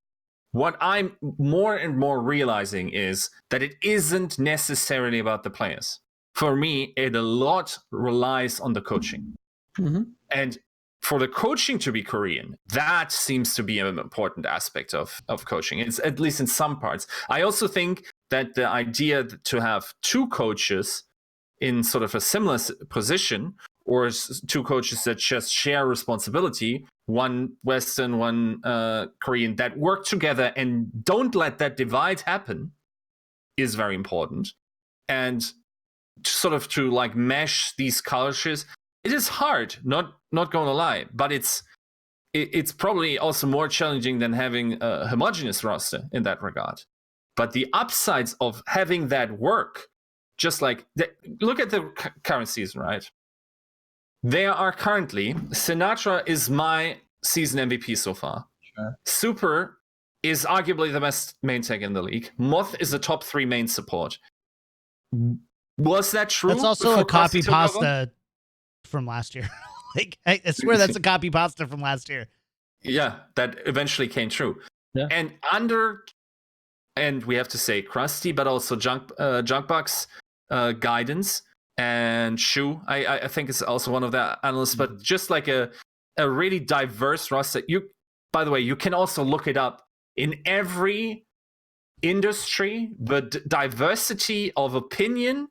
what I'm more and more realizing is that it isn't necessarily about the players. For me, it a lot relies on the coaching, and for the coaching to be Korean, that seems to be an important aspect of coaching. It's at least in some parts. I also think that the idea to have two coaches in sort of a similar position, or two coaches that just share responsibility, one Western, one Korean, that work together and don't let that divide happen, is very important. And sort of to like mesh these cultures, it is hard, not going to lie, but it's probably also more challenging than having a homogeneous roster in that regard. But the upsides of having that work, just like look at the current season, right? There are currently, Sinatra is my season MVP so far. Sure. Super is arguably the best main tech in the league. Moth is a top 3 main support. Was that true? That's also a copy pasta from last year. Like I swear that's a copy pasta from last year. Yeah, that eventually came true. Yeah. And we have to say Krusty, but also Junkbox guidance, and Shu, I think is also one of the analysts, but just like a really diverse roster. By the way, you can also look it up. In every industry, the diversity of opinion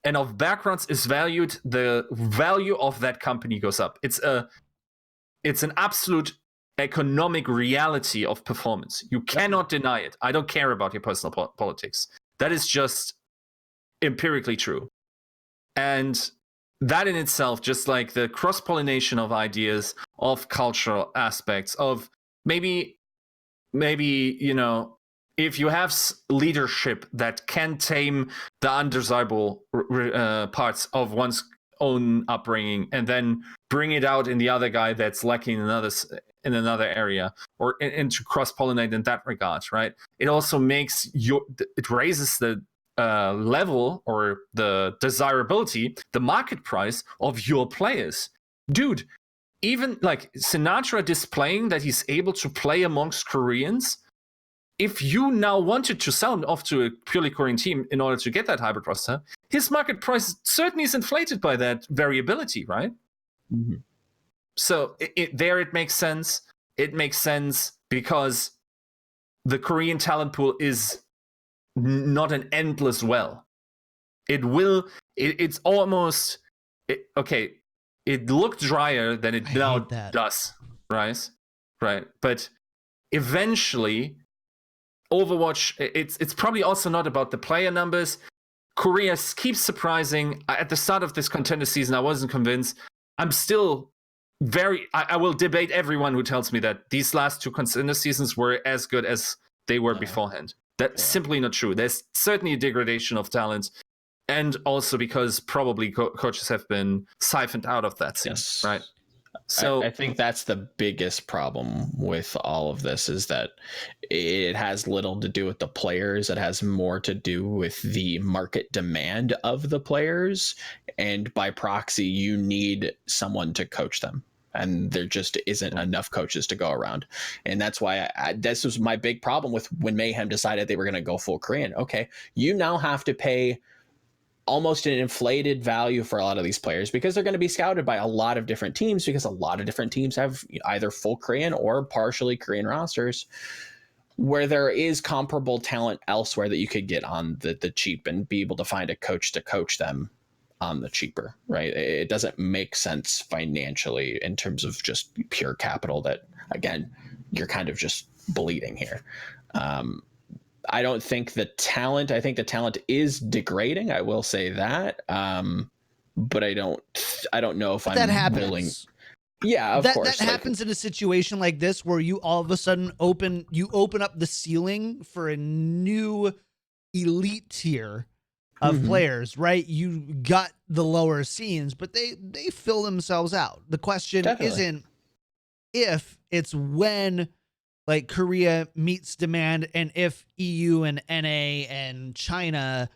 and of backgrounds is valued. The value of that company goes up. It's an absolute economic reality of performance. You cannot deny it. I don't care about your personal politics. That is just empirically true. And that in itself, just like the cross-pollination of ideas, of cultural aspects, of maybe, you know, if you have leadership that can tame the undesirable parts of one's own upbringing and then bring it out in the other guy that's lacking in another area, or and to cross-pollinate in that regard, right? It also makes it raises the level or the desirability, the market price of your players. Dude, even like Sinatra displaying that he's able to play amongst Koreans, if you now wanted to sell him off to a purely Korean team in order to get that hybrid roster, his market price certainly is inflated by that variability, right? Mm-hmm. So it makes sense. It makes sense because the Korean talent pool is not an endless well. It's almost okay. It looked drier than it now does, right? Right, but eventually, Overwatch. It's probably also not about the player numbers. Korea keeps surprising. At the start of this contender season, I wasn't convinced. I'm still I will debate everyone who tells me that these last 2 contender seasons were as good as they were beforehand. That's simply not true. There's certainly a degradation of talent, and also because probably coaches have been siphoned out of that scene, right? So I think that's the biggest problem with all of this, is that it has little to do with the players. It has more to do with the market demand of the players. And by proxy, you need someone to coach them. And there just isn't enough coaches to go around. And that's why this was my big problem with when Mayhem decided they were going to go full Korean. Okay, you now have to pay almost an inflated value for a lot of these players because they're going to be scouted by a lot of different teams, because a lot of different teams have either full Korean or partially Korean rosters, where there is comparable talent elsewhere that you could get on the cheap and be able to find a coach to coach them on the cheaper, right? It doesn't make sense financially in terms of just pure capital that, again, you're kind of just bleeding here. I don't think the talent is degrading. I will say that. But I don't know if that happens. willing. Yeah, of course. That happens in a situation like this where you all of a sudden open up the ceiling for a new elite tier of players, right? You got the lower scenes, but they fill themselves out. The question isn't if, it's when, like, Korea meets demand, and if EU and NA and China,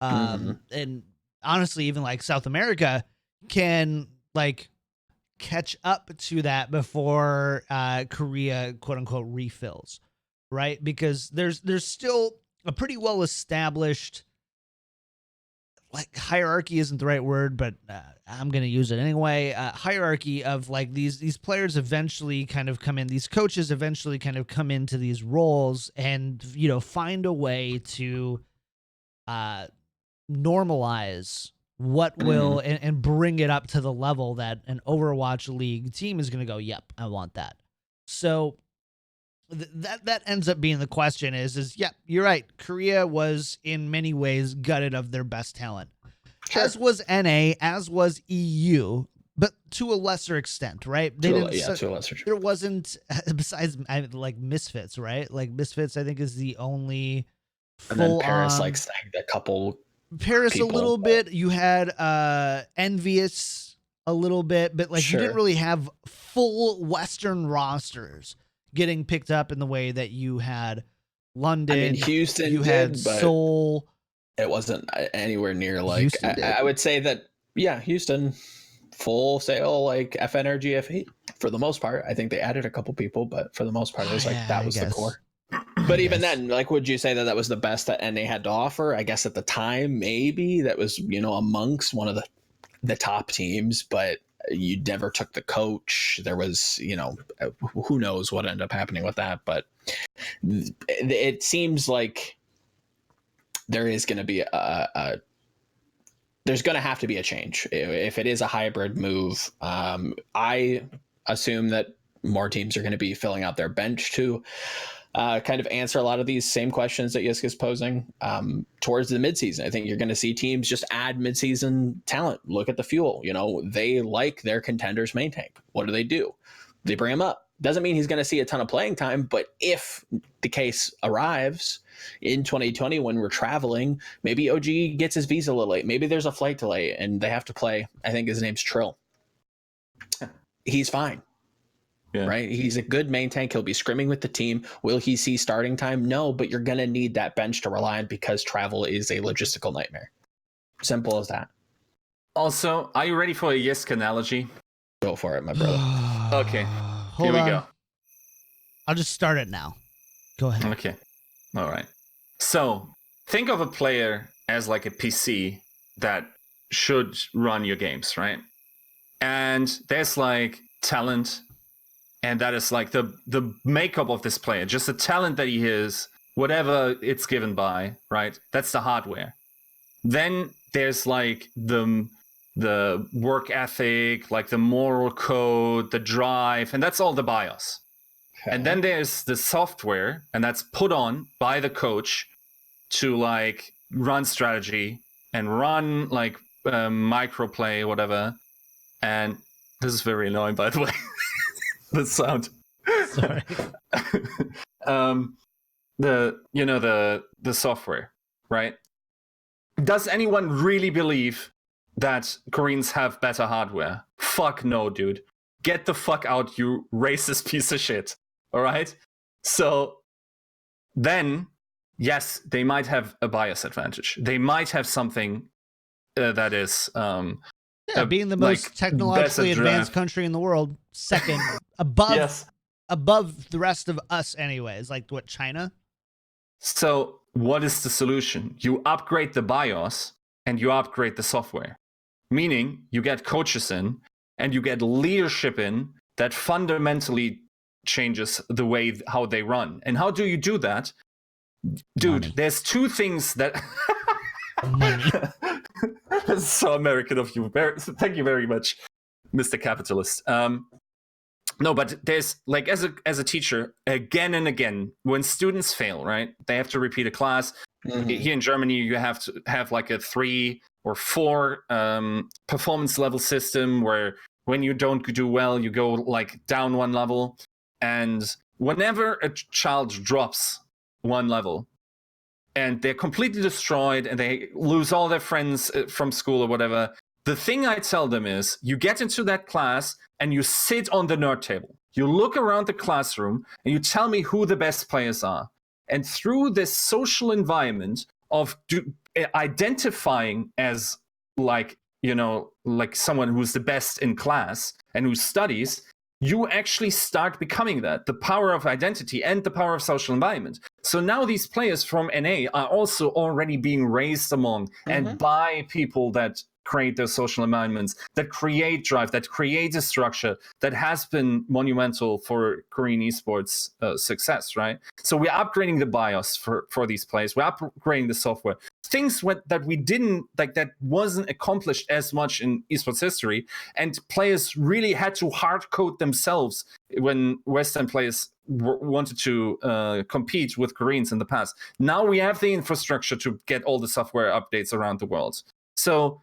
and honestly even like South America can like catch up to that before Korea quote unquote refills, right? Because there's still a pretty well established, like, hierarchy isn't the right word, but I'm going to use it anyway. Hierarchy of, like, these players eventually kind of come in, these coaches eventually kind of come into these roles and, you know, find a way to normalize what will and bring it up to the level that an Overwatch League team is going to go, yep, I want that. So that ends up being the question is, yep, you're right. Korea was in many ways gutted of their best talent, as was NA, as was EU, but to a lesser extent, right? To a lesser. There wasn't, besides like Misfits, right? Like Misfits, I think, is the only full. And then Paris like snagged a couple. Paris a little bit. You had Envious a little bit, but like you didn't really have full Western rosters getting picked up in the way that you had London. I mean, Houston, you had Seoul. It wasn't anywhere near like I would say that. Yeah, Houston, full sale like FN or GFE for the most part. I think they added a couple people, but for the most part, it was like that was the core. But even then, like, would you say that was the best that NA had to offer? I guess at the time, maybe that was, you know, amongst one of the top teams, but you never took the coach. There was, you know, who knows what ended up happening with that. But it seems like there is going to be there's going to have to be a change if it is a hybrid move. I assume that more teams are going to be filling out their bench to kind of answer a lot of these same questions that Yiska is posing towards the midseason. I think you're going to see teams just add midseason talent. Look at the Fuel. You know, they like their contenders main tank. What do? They bring him up. Doesn't mean he's going to see a ton of playing time, but if the case arrives in 2020 when we're traveling, maybe OG gets his visa a little late. Maybe there's a flight delay and they have to play. I think his name's Trill. He's fine. Yeah. Right. He's a good main tank. He'll be scrimming with the team. Will he see starting time? No, but you're going to need that bench to rely on because travel is a logistical nightmare. Simple as that. Also, are you ready for a Yiska analogy? Go for it, my brother. Okay. Here we go. I'll just start it now. Go ahead. Okay. All right. So think of a player as like a PC that should run your games, right? And there's like talent. And that is like the makeup of this player, just the talent that he is, whatever it's given by, right? That's the hardware. Then there's like the work ethic, like the moral code, the drive, and that's all the BIOS. Okay. And then there's the software, and that's put on by the coach to like run strategy and run like microplay, whatever. And this is very annoying, by the way. The sound. Sorry. The software, right? Does anyone really believe that Koreans have better hardware? Fuck no, dude. Get the fuck out, you racist piece of shit. All right? So then, yes, they might have a bias advantage. They might have something that is being the most technologically advanced country in the world, second above the rest of us anyways, like what, China? So what is the solution? You upgrade the BIOS and you upgrade the software. Meaning you get coaches in and you get leadership in that fundamentally changes the way how they run. And how do you do that? Dude, Money. there's two things that... Money. That's so American of you. Thank you very much, Mr. Capitalist. No, but there's like as a teacher, again and again, when students fail, right? They have to repeat a class. Mm-hmm. Here in Germany, you have to have like a 3 or 4 performance level system where when you don't do well, you go like down 1 level. And whenever a child drops 1 level and they're completely destroyed and they lose all their friends from school or whatever, the thing I tell them is you get into that class and you sit on the nerd table. You look around the classroom and you tell me who the best players are. And through this social environment of identifying as like someone who's the best in class and who studies, you actually start becoming that, the power of identity and the power of social environment. So now these players from NA are also already being raised among and by people that create those social environments, that create drive, that create a structure that has been monumental for Korean esports success, right? So we're upgrading the BIOS for these players. We're upgrading the software. Things that we didn't, like that wasn't accomplished as much in esports history. And players really had to hard code themselves when Western players wanted to compete with Koreans in the past. Now we have the infrastructure to get all the software updates around the world. So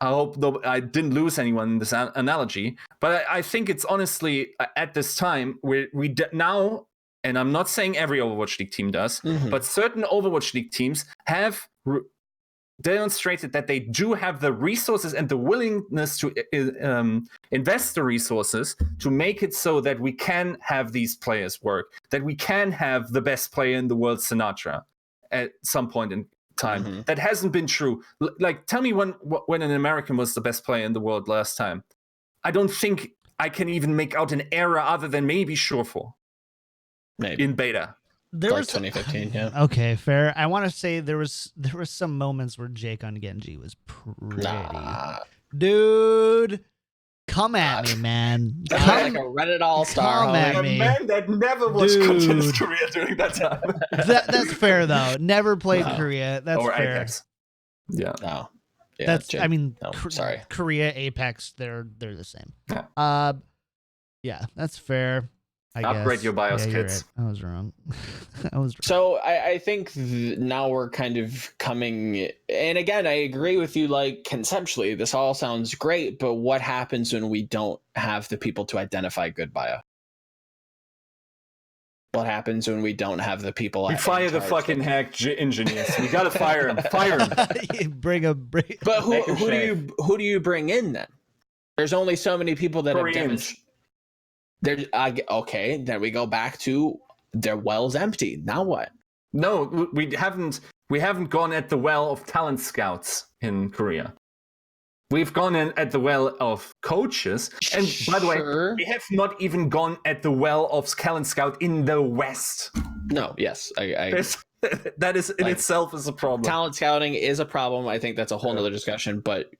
I hope I didn't lose anyone in this analogy, but I think it's honestly at this time we now, and I'm not saying every Overwatch League team does, but certain Overwatch League teams have demonstrated that they do have the resources and the willingness to invest the resources to make it so that we can have these players work, that we can have the best player in the world, Sinatra, at some point in time. That hasn't been true. Like, tell me when an American was the best player in the world last time. I don't think I can even make out an era other than maybe Surefour. Maybe in beta. There like was 2015, yeah. Okay, fair. I want to say there was some moments where Jake on Genji was pretty. Dude, come at me, man. Like a Reddit all-star. Come at me. A man that never watched Contenders Korea during that time. That's fair though. Never played Korea. That's or fair. Apex. Yeah. No. Yeah, That's I mean, sorry. Korea, Apex, they're the same. Yeah. Yeah, that's fair. I Upgrade guess. your BIOS Right. kits. I was wrong. I was wrong. So I think now we're kind of coming, and again, I agree with you, like conceptually, this all sounds great, but what happens when we don't have the people to identify good bio? What happens when we don't have the people? We fire the fucking hack engineers. We gotta fire him. Fire him. bring. But who do you bring in then? There's only so many people that have demonstrated. Okay, then we go back to their well's empty. Now what? No, we haven't gone at the well of talent scouts in Korea. We've gone in at the well of coaches, and by the way, we have not even gone at the well of talent scout in the West. No, yes, that is in itself is a problem. Talent scouting is a problem. I think that's a whole nother discussion, but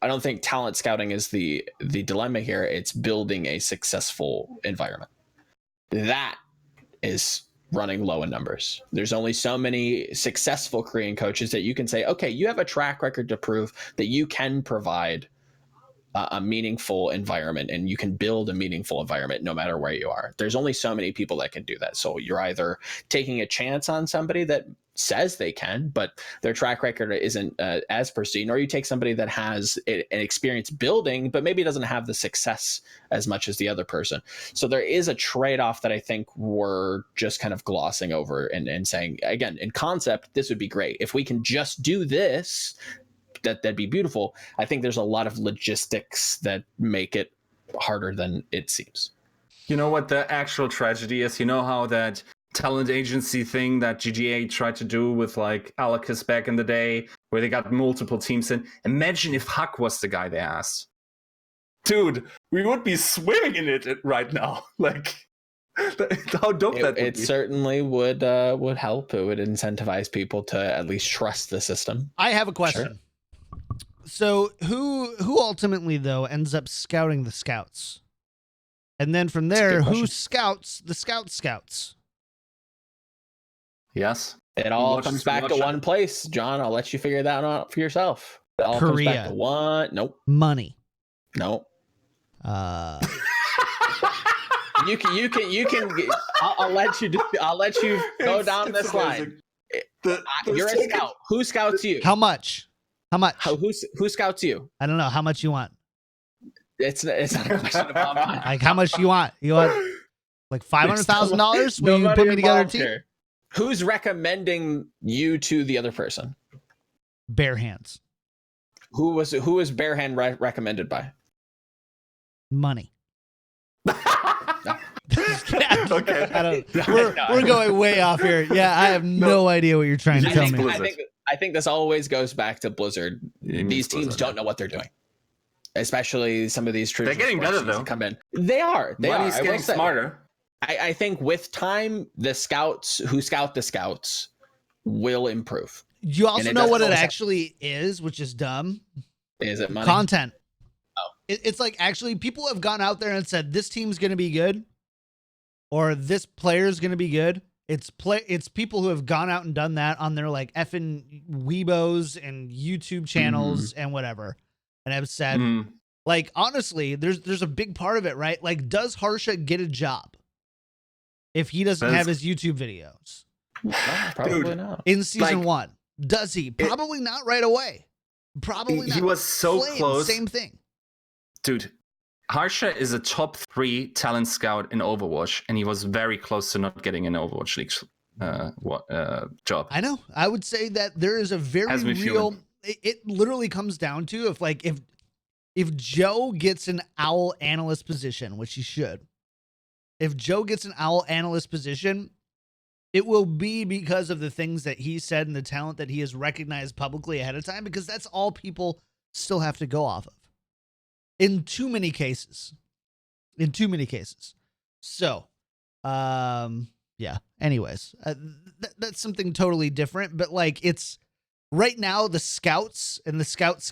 I don't think talent scouting is the dilemma here. It's building a successful environment. That is running low in numbers. There's only so many successful Korean coaches that you can say, okay, you have a track record to prove that you can provide a meaningful environment and you can build a meaningful environment no matter where you are. There's only so many people that can do that. So you're either taking a chance on somebody that says they can, but their track record isn't as pristine, or you take somebody that has an experience building, but maybe doesn't have the success as much as the other person. So there is a trade-off that I think we're just kind of glossing over and saying, again, in concept, this would be great. If we can just do this, that'd be beautiful. I think there's a lot of logistics that make it harder than it seems. You know what the actual tragedy is? You know how that talent agency thing that GGA tried to do with like Alakis back in the day, where they got multiple teams in? Imagine if Huck was the guy they asked. Dude, we would be swimming in it right now. Like, how dope that would be. It certainly would help. It would incentivize people to at least trust the system. I have a question. Sure. So who ultimately though ends up scouting the scouts? And then from there, who scouts the scouts? Yes. It all comes back to one place, John. I'll let you figure that out for yourself. It all comes back to one. Nope. Money. Nope. You can. I'll let you go down this line. You're a scout. Who scouts you? How much? Who scouts you? I don't know. How much you want? It's not a question about money. Like, how much you want? You want like $500,000? Will you put me together a team? Here. Who's recommending you to the other person? Bare hands. Who was bare hand recommended by? Money. Okay. We're going way off here. Yeah, I have no idea what you're trying to tell me. I think this always goes back to Blizzard. These teams don't know what they're doing. Especially some of these traditional. They're getting better though. Come in. They are. Money's getting smarter. I think with time, the scouts who scout the scouts will improve. You also know what it actually is, which is dumb. Is it money? Content. Oh. It's like actually people have gone out there and said this team's going to be good or this player's going to be good. It's people who have gone out and done that on their like effing Weebos and YouTube channels and whatever. And I've said, like, honestly, there's a big part of it, right? Like, does Harsha get a job if he doesn't have his YouTube videos? No, probably not. In season 1. Does he? Probably not right away. Probably not. He was so close. Same thing. Dude, Harsha is a top 3 talent scout in Overwatch, and he was very close to not getting an Overwatch League job. I know. I would say that there is a very real... It literally comes down to if Joe gets an OWL analyst position, which he should. If Joe gets an OWL analyst position, it will be because of the things that he said and the talent that he has recognized publicly ahead of time, because that's all people still have to go off of. In too many cases. So, yeah. Anyways, that's something totally different, but like it's right now the scouts and the scouts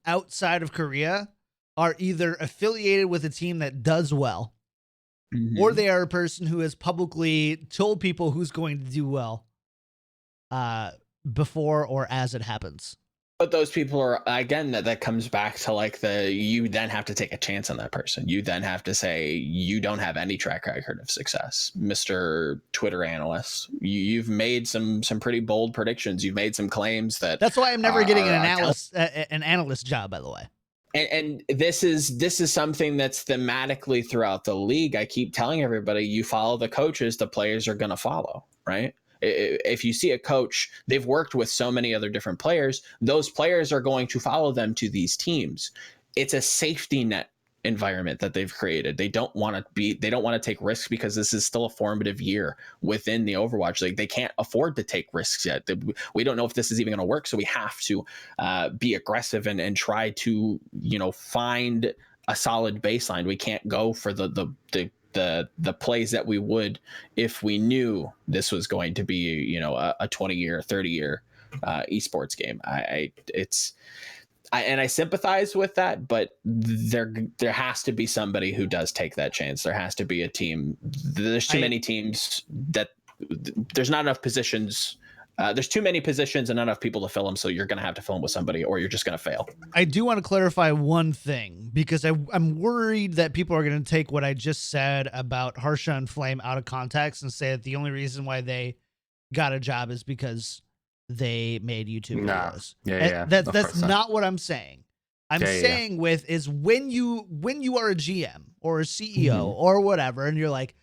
outside of Korea are either affiliated with a team that does well, or they are a person who has publicly told people who's going to do well before or as it happens. But those people are, again, that comes back to like you then have to take a chance on that person. You then have to say, you don't have any track record of success, Mr. Twitter analyst. You've made some pretty bold predictions. You've made some claims that's why I'm never getting an analyst job, by the way. And this is something that's thematically throughout the league. I keep telling everybody, you follow the coaches, the players are going to follow, right? If you see a coach, they've worked with so many other different players, those players are going to follow them to these teams. It's a safety net environment that they've created. They don't want to take risks because this is still a formative year within the Overwatch League. They can't afford to take risks yet. We don't know if this is even going to work. So we have to be aggressive and try to, find a solid baseline. We can't go for the plays that we would if we knew this was going to be, a 20-year, 30-year esports game. I sympathize with that, but there has to be somebody who does take that chance. There has to be a team. There's too many teams that there's not enough positions. There's too many positions and not enough people to fill them. So you're going to have to fill them with somebody, or you're just going to fail. I do want to clarify one thing, because I'm worried that people are going to take what I just said about Harsha and Flame out of context and say that the only reason why they got a job is because they made YouTube videos. That's not what I'm saying. I'm saying is when you are a GM or a CEO or whatever, and you're like,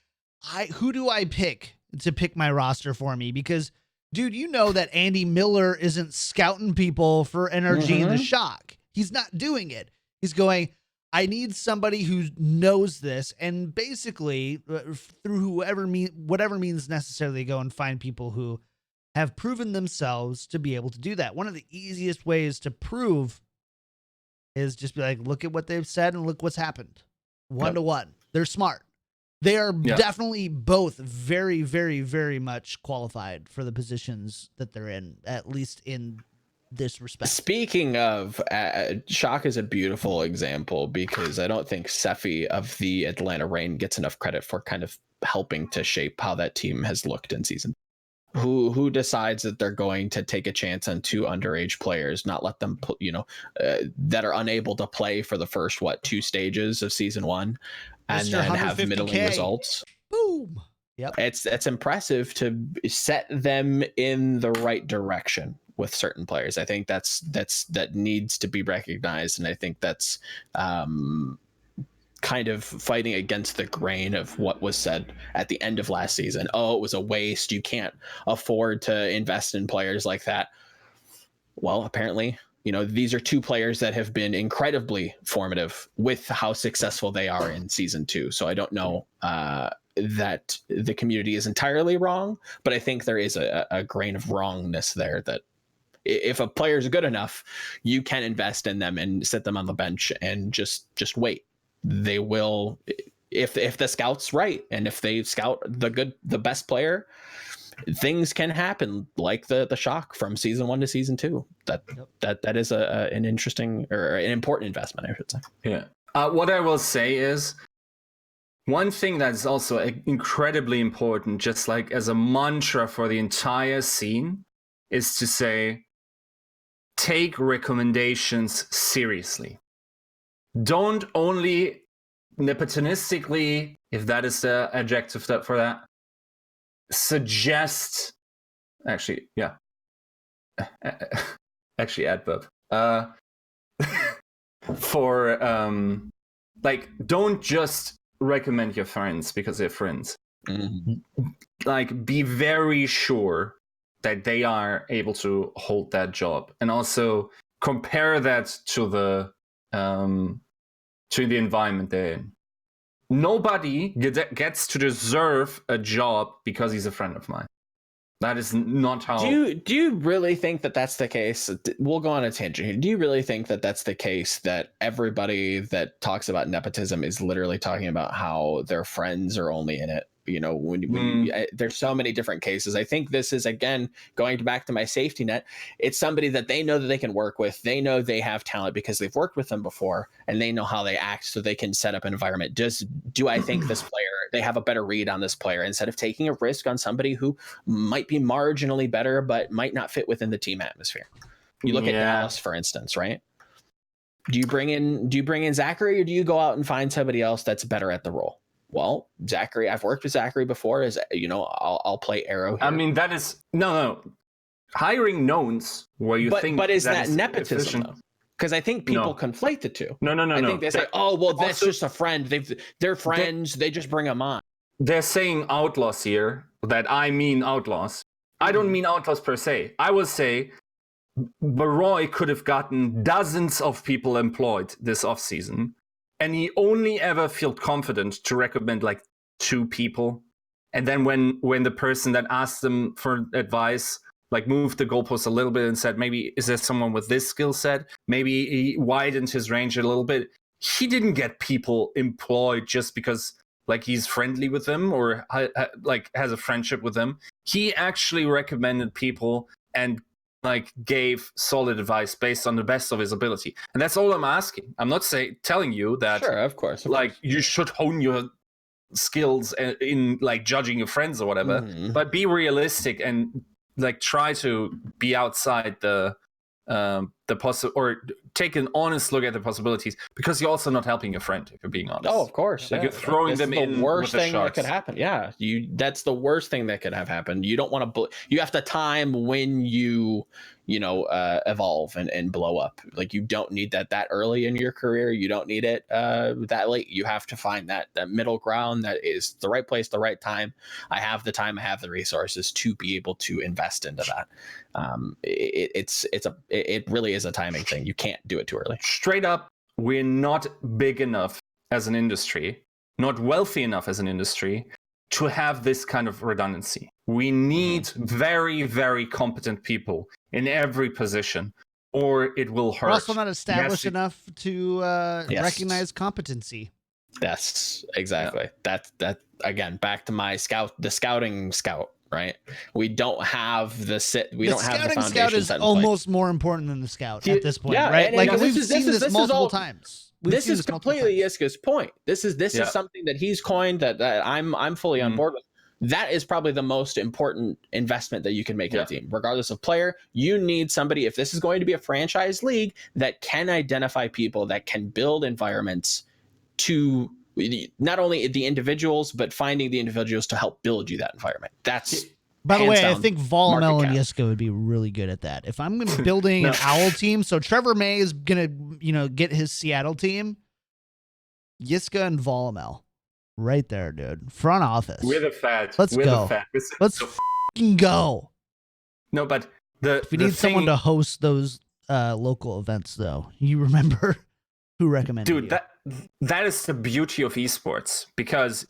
who do I pick to pick my roster for me? Because dude, you know that Andy Miller isn't scouting people for NRG in the Shock. He's not doing it. He's going, I need somebody who knows this, and basically through whatever means necessarily go and find people who have proven themselves to be able to do that. One of the easiest ways to prove is just be like, look at what they've said and look what's happened. 1-to-1. They're smart. They are definitely both very, very, very much qualified for the positions that they're in, at least in this respect. Speaking of, Shock is a beautiful example because I don't think Sephi of the Atlanta Reign gets enough credit for kind of helping to shape how that team has looked in season. Who decides that they're going to take a chance on two underage players, not let them put, that are unable to play for the first, 2 stages of season 1 and then have middling results. Boom. Yep. It's impressive to set them in the right direction with certain players. I think that needs to be recognized, and I think that's kind of fighting against the grain of what was said at the end of last season. Oh, it was a waste. You can't afford to invest in players like that. Well, apparently, these are 2 players that have been incredibly formative with how successful they are in season 2. So I don't know that the community is entirely wrong, but I think there is a grain of wrongness there that if a player is good enough, you can invest in them and sit them on the bench and just wait. They will, if the scout's right, and if they scout the best player, things can happen like the Shock from season 1 to season 2. That is an interesting or an important investment, I should say. Yeah. What I will say is, one thing that is also incredibly important, just like as a mantra for the entire scene, is to say, take recommendations seriously. Don't only nepotistically, if that is the adjective for that, suggest. Actually, yeah. Actually, adverb. Don't just recommend your friends because they're friends. Mm-hmm. Be very sure that they are able to hold that job, and also compare that to the environment they're in. Nobody gets to deserve a job because he's a friend of mine. That is not how. Do you really think that that's the case? We'll go on a tangent here. Do you really think that that's the case, that everybody that talks about nepotism is literally talking about how their friends are only in it? There's so many different cases. I think this is, again, going back to my safety net. It's somebody that they know that they can work with. They know they have talent because they've worked with them before, and they know how they act, so they can set up an environment. Do I think this player, they have a better read on this player instead of taking a risk on somebody who might be marginally better but might not fit within the team atmosphere? You look at Dallas, for instance, right? Do you bring in Zachary, or do you go out and find somebody else that's better at the role? Well, Zachary, I've worked with Zachary before. I'll play Arrow here. I mean, that is no hiring knowns where you think. But is that nepotism though? Because I think people conflate the two. No. I think they say, "Oh, well, that's just a friend. They're friends. They just bring them on." They're saying outlaws here. That I mean outlaws. I don't mean outlaws per se. I will say, Baroy could have gotten dozens of people employed this offseason. And he only ever felt confident to recommend 2 people. And then when the person that asked them for advice moved the goalpost a little bit and said, maybe is there someone with this skill set? Maybe he widened his range a little bit. He didn't get people employed just because he's friendly with them or has a friendship with them. He actually recommended people and gave solid advice based on the best of his ability. And that's all I'm asking. I'm not telling you that, sure, of course. You should hone your skills in judging your friends or whatever, but be realistic and try to be outside the or take an honest look at the possibilities, because you're also not helping your friend if you're being honest. Oh, of course. You're throwing them in. The worst with thing that could happen. Yeah, that's the worst thing that could have happened. You don't want to. You have to time when you evolve and blow up. You don't need that early in your career. You don't need it that late. You have to find that middle ground that is the right place, the right time. I have the time. I have the resources to be able to invest into that. It really is a timing thing. You can't do it too early. Straight up, we're not big enough as an industry, not wealthy enough as an industry to have this kind of redundancy. We need very, very competent people in every position, or it will hurt. We're also not established enough to recognize competency. Yes, exactly. Yeah. That again, back to my scouting scout. right? We don't have the scouting foundation scout is set in almost place. more important than the scout at this point, Yeah, right? and We've seen this multiple times. This is completely Yiska's point. This is something that he's coined that I'm fully on board with. That is probably the most important investment that you can make in a team, regardless of player. You need somebody, if this is going to be a franchise league, that can identify people, that can build environments to not only the individuals, but finding the individuals to help build you that environment. That's by the way, I think Volamel and Yiska would be really good at that. If I'm building an Owl team, so Trevor May is gonna, get his Seattle team, Yiska and Volamel. Right there, dude. Front office. We're the fat. Let's go. Let's fucking go. No, but if you need someone to host those local events, though, you remember who recommended dude, you. That is the beauty of esports, because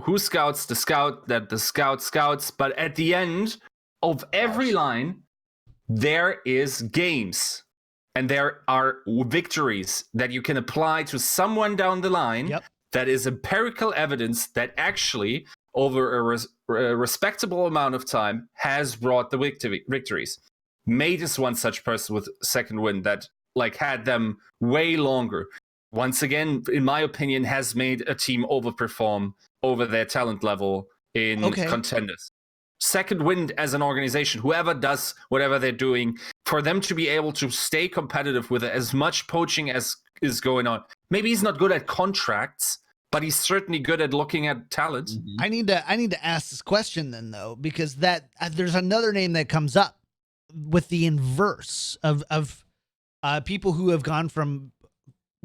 who scouts the scout that the scout scouts, but at the end of every line, there is games. And there are victories that you can apply to someone down the line. Yep. That is empirical evidence that actually, over a respectable amount of time, has brought the victories. Made is one such person with second wind that had them way longer. Once again, in my opinion, has made a team overperform over their talent level in contenders. Second wind as an organization, whoever does whatever they're doing, for them to be able to stay competitive with as much poaching as is going on. Maybe he's not good at contracts, but he's certainly good at looking at talent. Mm-hmm. I need to ask this question then, though, because there's another name that comes up with the inverse of people who have gone from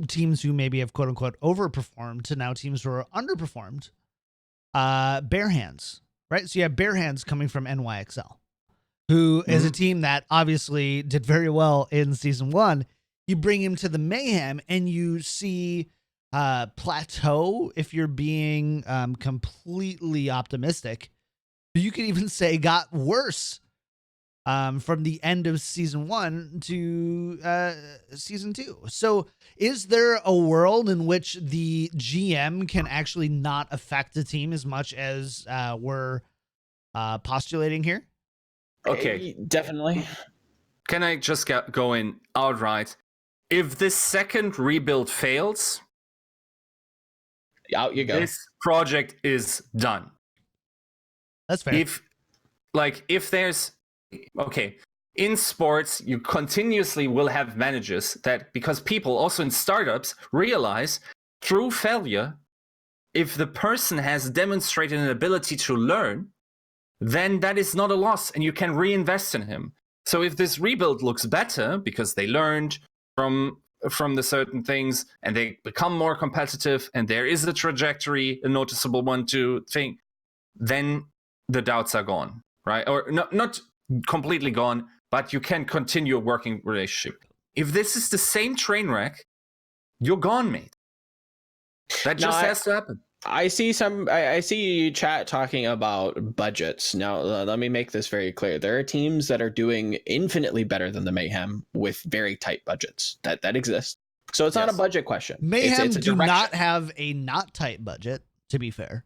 teams who maybe have quote unquote overperformed to now teams who are underperformed. Bare Hands, right? So you have Bare Hands coming from NYXL, who is a team that obviously did very well in season 1. You bring him to the Mayhem and you see plateau, if you're being completely optimistic. You could even say got worse from the end of season 1 to season 2. So is there a world in which the GM can actually not affect the team as much as we're postulating here? Okay, definitely. Can I just go in outright? If this second rebuild fails, out you go. This project is done. That's fair. If there's in sports, you continuously will have managers that, because people also in startups realize through failure, if the person has demonstrated an ability to learn, then that is not a loss and you can reinvest in him. So if this rebuild looks better because they learned from the certain things and they become more competitive and there is a trajectory, a noticeable one to think, then the doubts are gone, right? Or not completely gone, but you can continue a working relationship. If this is the same train wreck, you're gone, mate. That just has to happen. I see chat talking about budgets. Now, let me make this very clear. There are teams that are doing infinitely better than the Mayhem with very tight budgets. That exists. So it's not a budget question. Mayhem do not have a not tight budget, to be fair.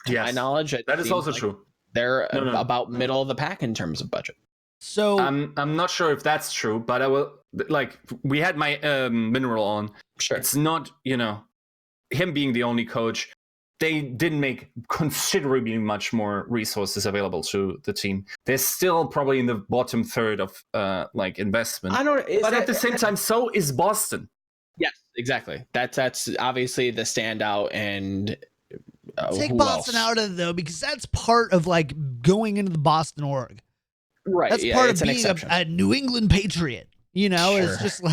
To my knowledge, that is also true. They're about middle of the pack in terms of budget. So I'm not sure if that's true, but I will, we had my Mineral on. Sure. It's not, him being the only coach, they didn't make considerably much more resources available to the team. They're still probably in the bottom third of investment. But at the same time, so is Boston. Yes, exactly. That's obviously the standout. And take Boston out of it, though, because that's part of going into the Boston org. Right. That's part of being a New England Patriot. Sure. It's just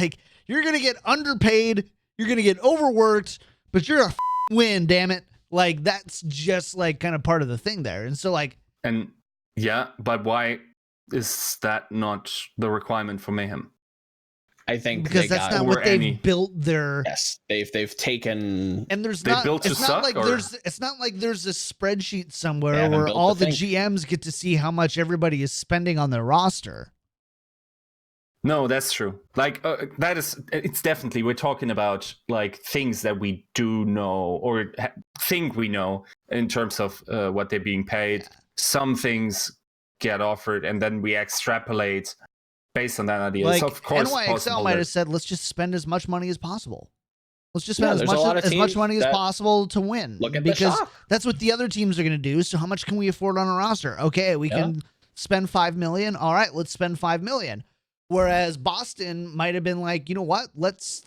you're gonna get underpaid, you're gonna get overworked, but you're a win, damn it. That's just kind of part of the thing there. And so but why is that not the requirement for Mayhem? I think because that's not what they've built their. Yes, they've taken. And it's not like there's a spreadsheet somewhere where all the GMs get to see how much everybody is spending on their roster. No, that's true. It's definitely, we're talking about things that we do know or think we know in terms of what they're being paid. some things get offered, and then we extrapolate based on that idea. Like, It's of course NYXL possible might that- have said, let's just spend as much money as possible. Let's just Yeah, spend there's a lot of as much teams money as that possible to win. look at the because shop. that's what the other teams are going to do. So how much can we afford on a roster? Okay, we can spend $5 million. All right, let's spend $5 million. Whereas Boston might have been like, you know what? Let's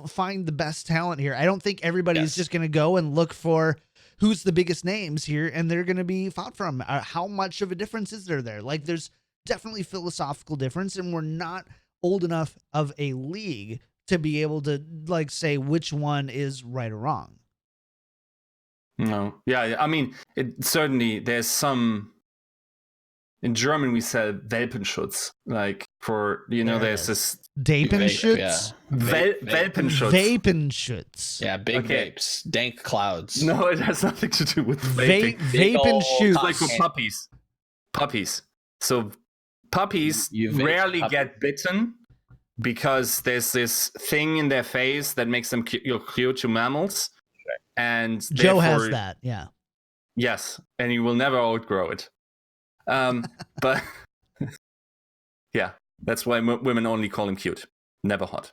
find the best talent here. I don't think everybody's just going to go and look for who's the biggest names here, and they're going to be fought from. How much of a difference is there? Like, there's definitely philosophical difference, and we're not old enough of a league to be able to like say which one is right or wrong. No. Yeah, I mean, it certainly there's some. In German, we said Welpenschutz, like for there's this Dapenschutz, Welpenschutz, Vapenschutz. Yeah, big vapes, dank clouds. No, it has nothing to do with vaping. Vapenschutz. It's like for puppies. So puppies rarely get bitten because there's this thing in their face that makes them cute to mammals, and Joe has that. Yeah. Yes, and you will never outgrow it. But yeah, that's why women only call him cute, never hot.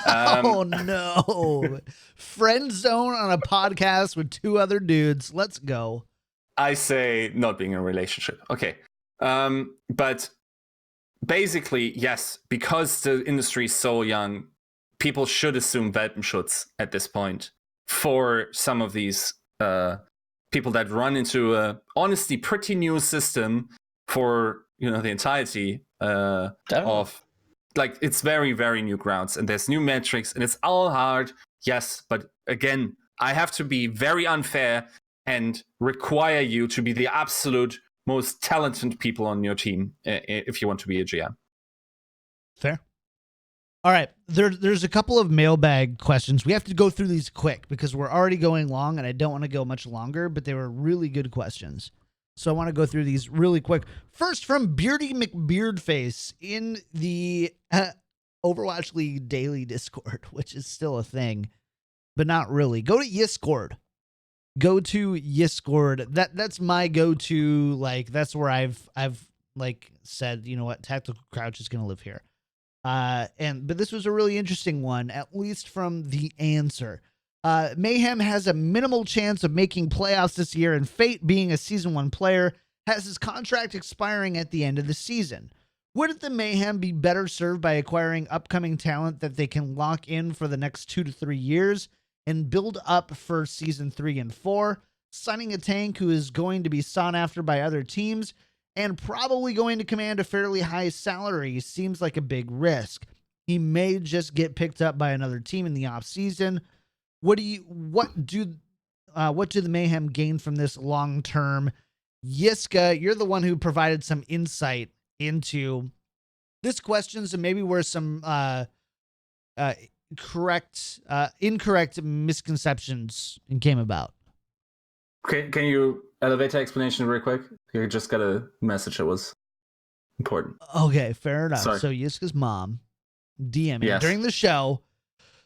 Oh no. Friend zone on a podcast with two other dudes. Let's go. I say not being in a relationship. Okay. But basically, yes, because the industry is so young, people should assume Welpenschutz at this point for some of these people that run into a honestly pretty new system for the entirety of, like, it's very, very new grounds, and there's new metrics, and it's all hard. Yes, but again, I have to be very unfair and require you to be the absolute most talented people on your team if you want to be a GM. Fair. All right, there's a couple of mailbag questions. We have to go through these quick because we're already going long, and I don't want to go much longer, but they were really good questions. So I want to go through these really quick. First, from Beardy McBeardface in the Overwatch League daily Discord, which is still a thing, but not really. Go to Yiscord. Go to Yiscord. That's my go-to. Like, that's where I've like said, you know what, Tactical Crouch is going to live here. But this was a really interesting one, at least from the answer. Mayhem has a minimal chance of making playoffs this year, and Fate, being a Season 1 player, has his contract expiring at the end of the season. Wouldn't the Mayhem be better served by acquiring upcoming talent that they can lock in for the next 2 to 3 years and build up for Season 3 and 4, signing a tank who is going to be sought after by other teams and probably going to command a fairly high salary seems like a big risk. He may just get picked up by another team in the offseason. What do the Mayhem gain from this long term? Yiska, you're the one who provided some insight into this question, so maybe where some incorrect misconceptions came about. Okay, can you elevate the explanation real quick? You just got a message that was important. Okay, fair enough. Sorry. So Yiska's mom DMing during the show.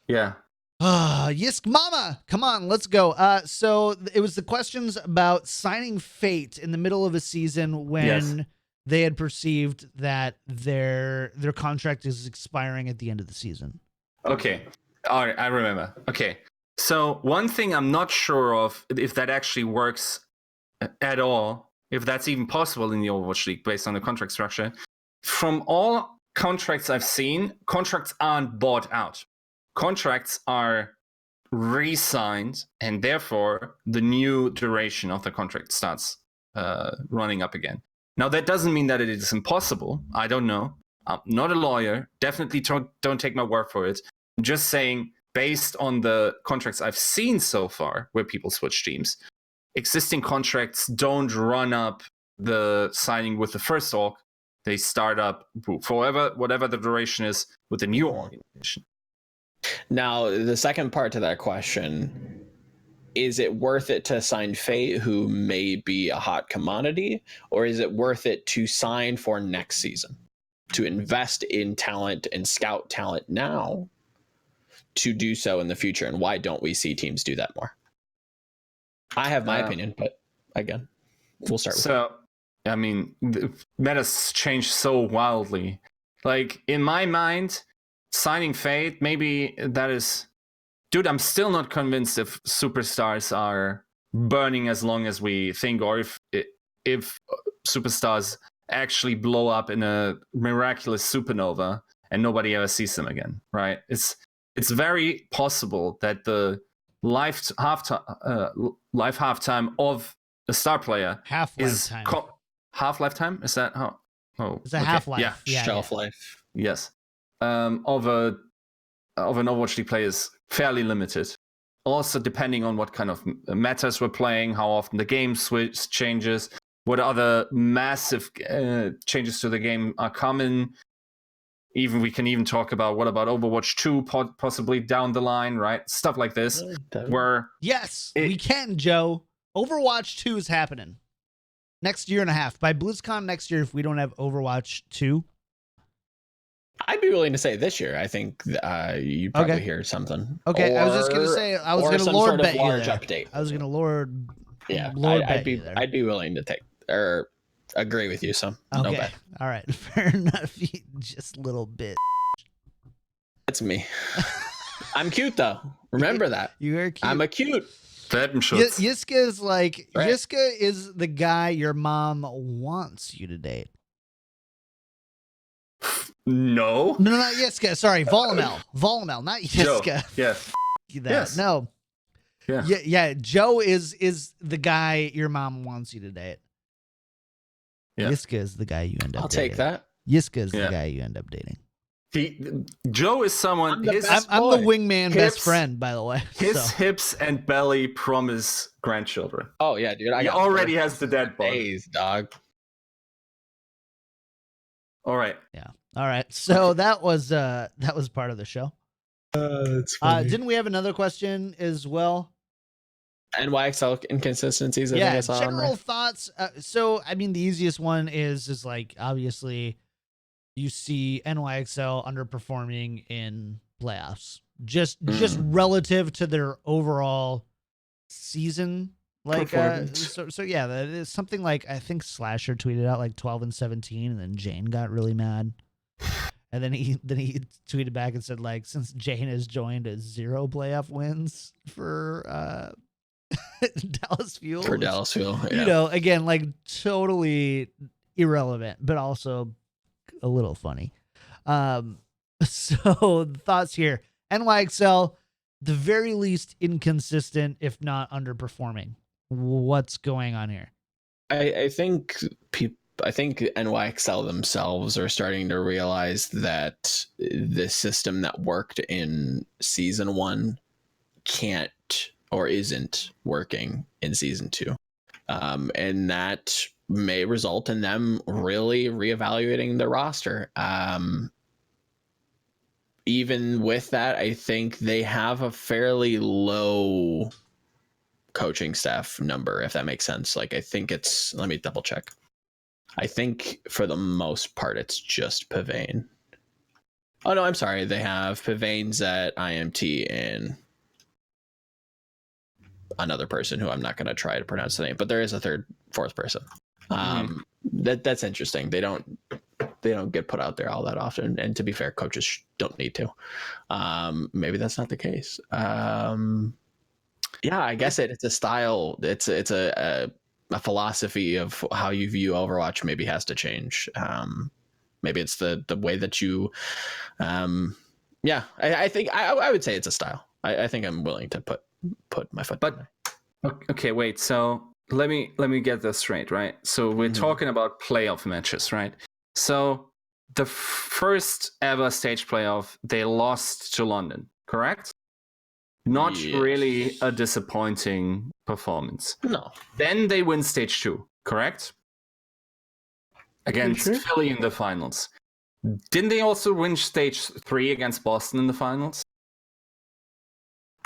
Yeah. Yisk mama, come on, let's go. So it was the questions about signing Fate in the middle of a season when they had perceived that their contract is expiring at the end of the season. Okay. All right, I remember. Okay. So one thing I'm not sure of if that actually works at all, if that's even possible in the Overwatch League based on the contract structure. From all contracts I've seen, contracts aren't bought out. Contracts are re-signed, and therefore the new duration of the contract starts running up again. Now, that doesn't mean that it is impossible. I don't know. I'm not a lawyer. Definitely don't take my word for it. I'm just saying, based on the contracts I've seen so far, where people switch teams, existing contracts don't run up the signing with the first org. They start up forever, whatever the duration is, with the new organization. Now, the second part to that question, is it worth it to sign Fate, who may be a hot commodity, or is it worth it to sign for next season, to invest in talent and scout talent now to do so in the future? And why don't we see teams do that more? I have my opinion, but again, we'll start with I mean, the meta's changed so wildly. Like, in my mind, signing Fate, maybe that is... Dude, I'm still not convinced if superstars are burning as long as we think, or if superstars actually blow up in a miraculous supernova and nobody ever sees them again, right? It's very possible that the life halftime of a star player Half is lifetime. half lifetime. Is that how? Oh, It's a half-life. Yeah, Shelf life. yes. Of an Overwatch League player is fairly limited. Also, depending on what kind of metas we're playing, how often the game switch changes, what other massive changes to the game are coming. We can even talk about what about Overwatch 2 possibly down the line, right? Stuff like this. Where we can, Joe. Overwatch 2 is happening next year and a half. By BlizzCon next year, if we don't have Overwatch 2. I'd be willing to say this year. I think you'd probably hear something. Okay, I was just gonna say I was gonna Lord bet you there. Update. I was gonna Lord. Yeah, Lord I'd be willing to take or agree with you. So no bet. All right, fair enough. Just a little bit. That's me. I'm cute though. Remember that. You are cute. I'm a cute. Yiska is like right. Yiska is the guy your mom wants you to date. No, not Yiska. Sorry, Volamel. Volamel, not Yiska. Yes. Yes. No. Yeah. Joe is the guy your mom wants you to date. Yeah. Yiska is the guy you end up. I'll dating. take that. Yiska is the guy you end up dating. Joe is someone. I'm the wingman best friend, by the way. His hips and belly promise grandchildren. Oh yeah, dude. He already has the dead body. Days, dog. All right. Yeah. All right. So that was part of the show. That's funny. Didn't we have another question as well? NYXL inconsistencies. I yeah. think I saw General thoughts. So I mean, the easiest one is like obviously you see NYXL underperforming in playoffs, just relative to their overall season. Like so yeah, that is something like I think Slasher tweeted out like 12-17, and then Jane got really mad, and then he tweeted back and said like since Jane has joined 0 playoff wins for Dallas Fuel, yeah. You know, again like totally irrelevant, but also a little funny. So thoughts here: NYXL, the very least inconsistent, if not underperforming. What's going on here? I think NYXL themselves are starting to realize that the system that worked in season 1 can't or isn't working in season 2, and that may result in them really reevaluating the roster. Even with that, I think they have a fairly low coaching staff number, if that makes sense. Like I think it's, let me double check. I think for the most part it's just Pavane. Oh no, I'm sorry. They have Pavane's at IMT and another person who I'm not going to try to pronounce the name, but there is a fourth person. That's interesting. They don't get put out there all that often, and to be fair, coaches don't need to. Maybe that's not the case. Yeah, I guess it's a style. It's a philosophy of how you view Overwatch maybe has to change. Maybe it's the way that you. I think I would say it's a style. I think I'm willing to put my foot. But okay, wait. So let me get this straight, right? So we're talking about playoff matches, right? So the first ever stage playoff, they lost to London, correct? Not really a disappointing performance. No. Then they win stage 2, correct? Against Philly in the finals. Didn't they also win stage 3 against Boston in the finals?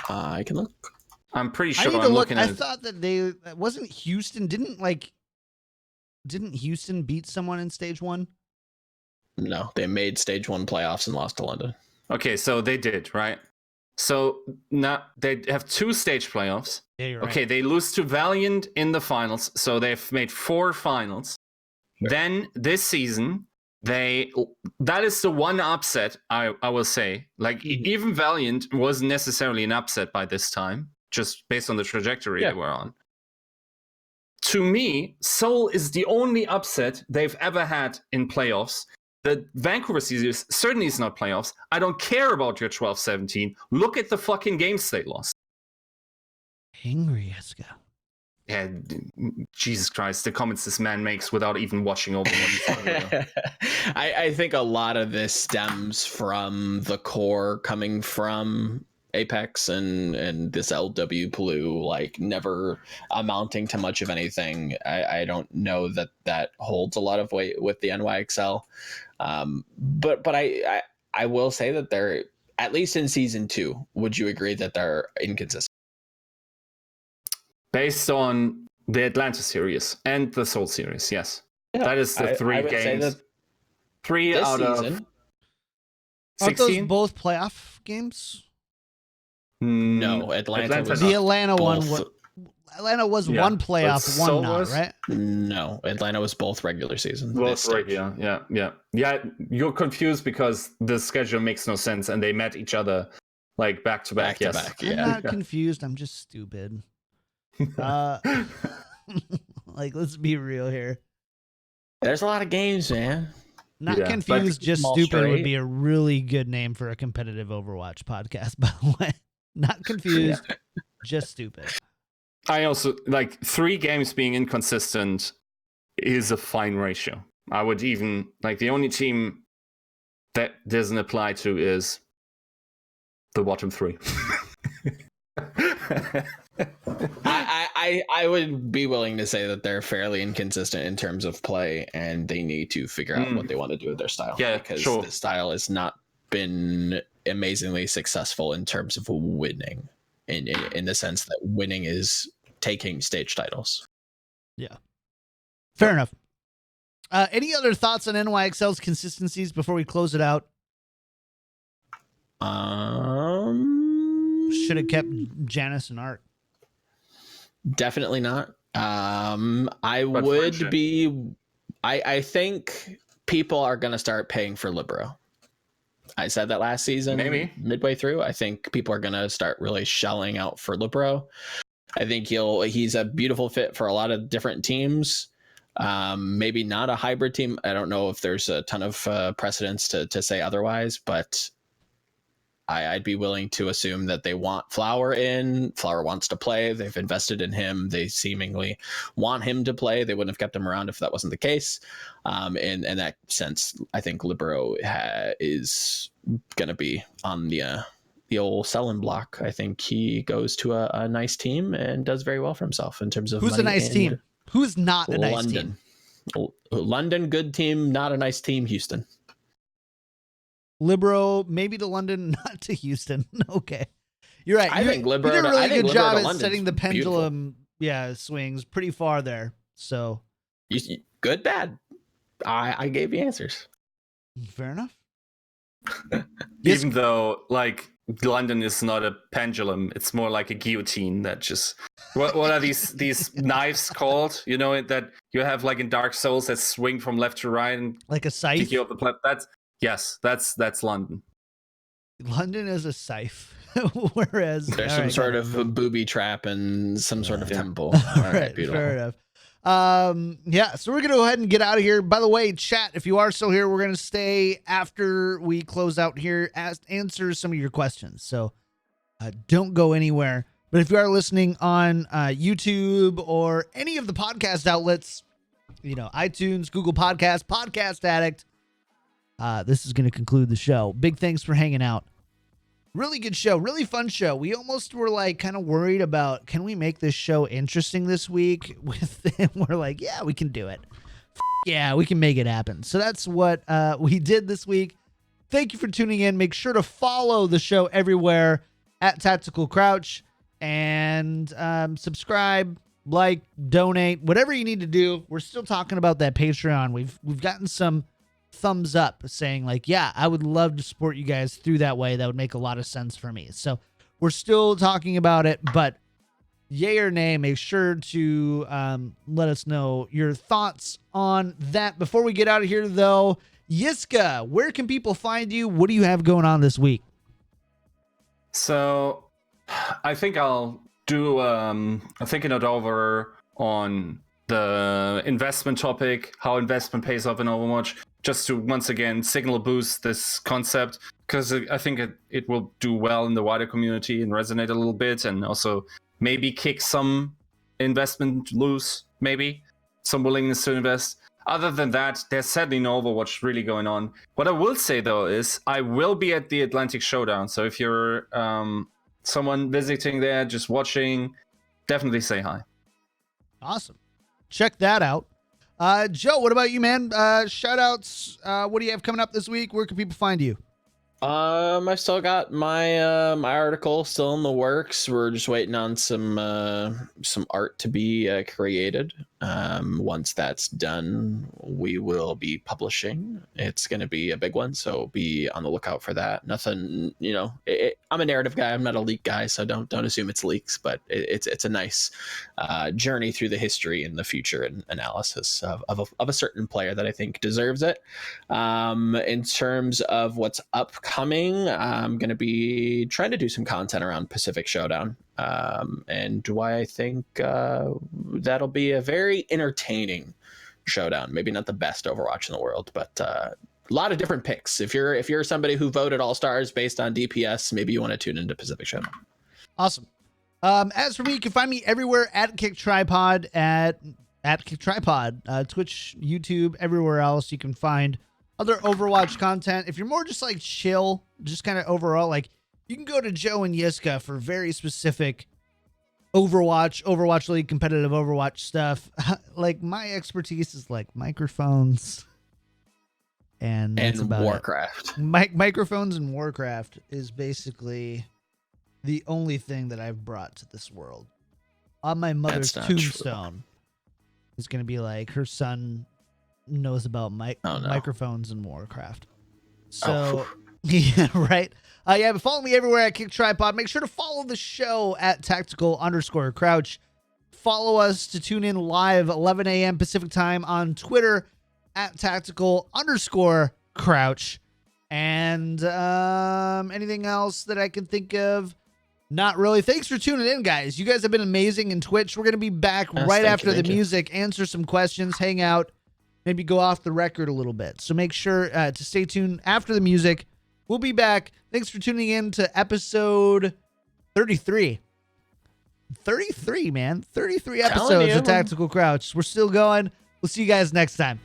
I can look. I'm pretty sure. I need to look. I thought that wasn't Houston. Didn't Houston beat someone in stage 1? No, they made stage 1 playoffs and lost to London. Okay, so they did, right? So now they have 2 stage playoffs. Yeah, you're right. Okay, they lose to Valiant in the finals, so they've made 4 finals. Then this season, that is the one upset I will say. Like even Valiant wasn't necessarily an upset by this time, just based on the trajectory they were on. To me, Seoul is the only upset they've ever had in playoffs. The Vancouver series certainly is not playoffs. I don't care about your 12-17. Look at the fucking games they lost. Angry Yiska. Yeah, Jesus Christ, the comments this man makes without even watching Overwatch. I think a lot of this stems from the core coming from Apex and this LW Blue, like never amounting to much of anything. I don't know that holds a lot of weight with the NYXL. But I will say that they're, at least in season 2, would you agree that they're inconsistent? Based on the Atlanta series and the Seoul series, yes. Yeah, that is the 3 games. 3 out of 16? Aren't those both playoff games? No, Atlanta was the Atlanta both. One. Atlanta was one playoff, one not, right? No, Atlanta was both regular season. Both regular, yeah. You're confused because the schedule makes no sense, and they met each other like back to back. Yes, I'm not confused. I'm just stupid. Like, let's be real here. There's a lot of games, man. Not confused, just stupid would be a really good name for a competitive Overwatch podcast, by the way. Not confused, just stupid. I also like 3 games being inconsistent is a fine ratio. I would even like the only team that doesn't apply to is the bottom 3. I would be willing to say that they're fairly inconsistent in terms of play, and they need to figure out what they want to do with their style. Yeah, because the style has not been amazingly successful in terms of winning, in the sense that winning is taking stage titles. Yeah, fair enough. Any other thoughts on NYXL's consistencies before we close it out? Should have kept Janice and Art. Definitely not. I think people are going to start paying for Libero. I said that last season, maybe midway through. I think people are going to start really shelling out for Libero. I think he's a beautiful fit for a lot of different teams. Maybe not a hybrid team. I don't know if there's a ton of precedence to say otherwise, but I'd be willing to assume that they want Flower in. Flower wants to play. They've invested in him. They seemingly want him to play. They wouldn't have kept him around if that wasn't the case. In that sense, I think Libero is going to be on the old selling block. I think he goes to a nice team and does very well for himself in terms of who's a nice team. Who's not a nice team? London, good team. Not a nice team. Houston. Libero, maybe to London, not to Houston. Okay. You're right. I think Libero did a really good job at London's setting the pendulum swings pretty far there. So good, bad. I gave you answers. Fair enough. Even though like London is not a pendulum, it's more like a guillotine that just what are these knives called? You know, that you have like in Dark Souls that swing from left to right and like a scythe. Kick you up the that's London. London is a scythe. Whereas there's some sort of booby trap and some sort of temple. All right, fair enough. So we're gonna go ahead and get out of here. By the way, chat, if you are still here, we're gonna stay after we close out here, answer some of your questions. So don't go anywhere. But if you are listening on YouTube or any of the podcast outlets, iTunes, Google Podcasts, Podcast Addict, this is going to conclude the show. Big thanks for hanging out. Really good show. Really fun show. We almost were like kind of worried about, can we make this show interesting this week? We're like, yeah, we can do it. Yeah, we can make it happen. So that's what we did this week. Thank you for tuning in. Make sure to follow the show everywhere at Tactical Crouch and subscribe, like, donate, whatever you need to do. We're still talking about that Patreon. We've gotten some thumbs up saying like, yeah, I would love to support you guys through that way. That would make a lot of sense for me. So we're still talking about it, but yay or nay, make sure to let us know your thoughts on that. Before we get out of here, though, Yiska, where can people find you? What do you have going on this week? So I think I'll do thinking it over on the investment topic, how investment pays off in Overwatch, just to once again signal boost this concept, because I think it will do well in the wider community and resonate a little bit, and also maybe kick some investment loose, maybe some willingness to invest. Other than that, there's sadly no Overwatch really going on. What I will say though is I will be at the Atlantic Showdown, so if you're someone visiting there, just watching, definitely say hi. Awesome. Check that out. Joe, what about you, man? Shout outs. What do you have coming up this week? Where can people find you? I still got my my article still in the works. We're just waiting on some art to be created. Once that's done, we will be publishing. It's going to be a big one, so be on the lookout for that. Nothing, I'm a narrative guy. I'm not a leak guy, so don't assume it's leaks. But it's a nice journey through the history and the future and analysis of a certain player that I think deserves it. In terms of what's upcoming, I'm going to be trying to do some content around Pacific Showdown, and why I think that'll be a very entertaining showdown. Maybe not the best Overwatch in the world, but a lot of different picks. If you're somebody who voted all stars based on DPS, maybe you want to tune into Pacific Showdown. Awesome. As for me, you can find me everywhere at KickedTripod, at KickedTripod, Twitch, YouTube, everywhere else. You can find other Overwatch content. If you're more just like chill, just kind of overall, like you can go to Joe and Yiska for very specific Overwatch League, competitive Overwatch stuff. Like my expertise is like microphones and Warcraft. Microphones and Warcraft is basically the only thing that I've brought to this world. On my mother's tombstone is going to be like her son knows about microphones and Warcraft. So yeah, right. But follow me everywhere at KickedTripod. Make sure to follow the show at tactical_crouch. Follow us to tune in live 11 a.m. Pacific time on Twitter at tactical_crouch. And anything else that I can think of? Not really. Thanks for tuning in, guys. You guys have been amazing in Twitch. We're going to be back right after the music, answer some questions, hang out, maybe go off the record a little bit. So make sure to stay tuned after the music. We'll be back. Thanks for tuning in to episode 33. 33, man. 33 episodes of Tactical Crouch. We're still going. We'll see you guys next time.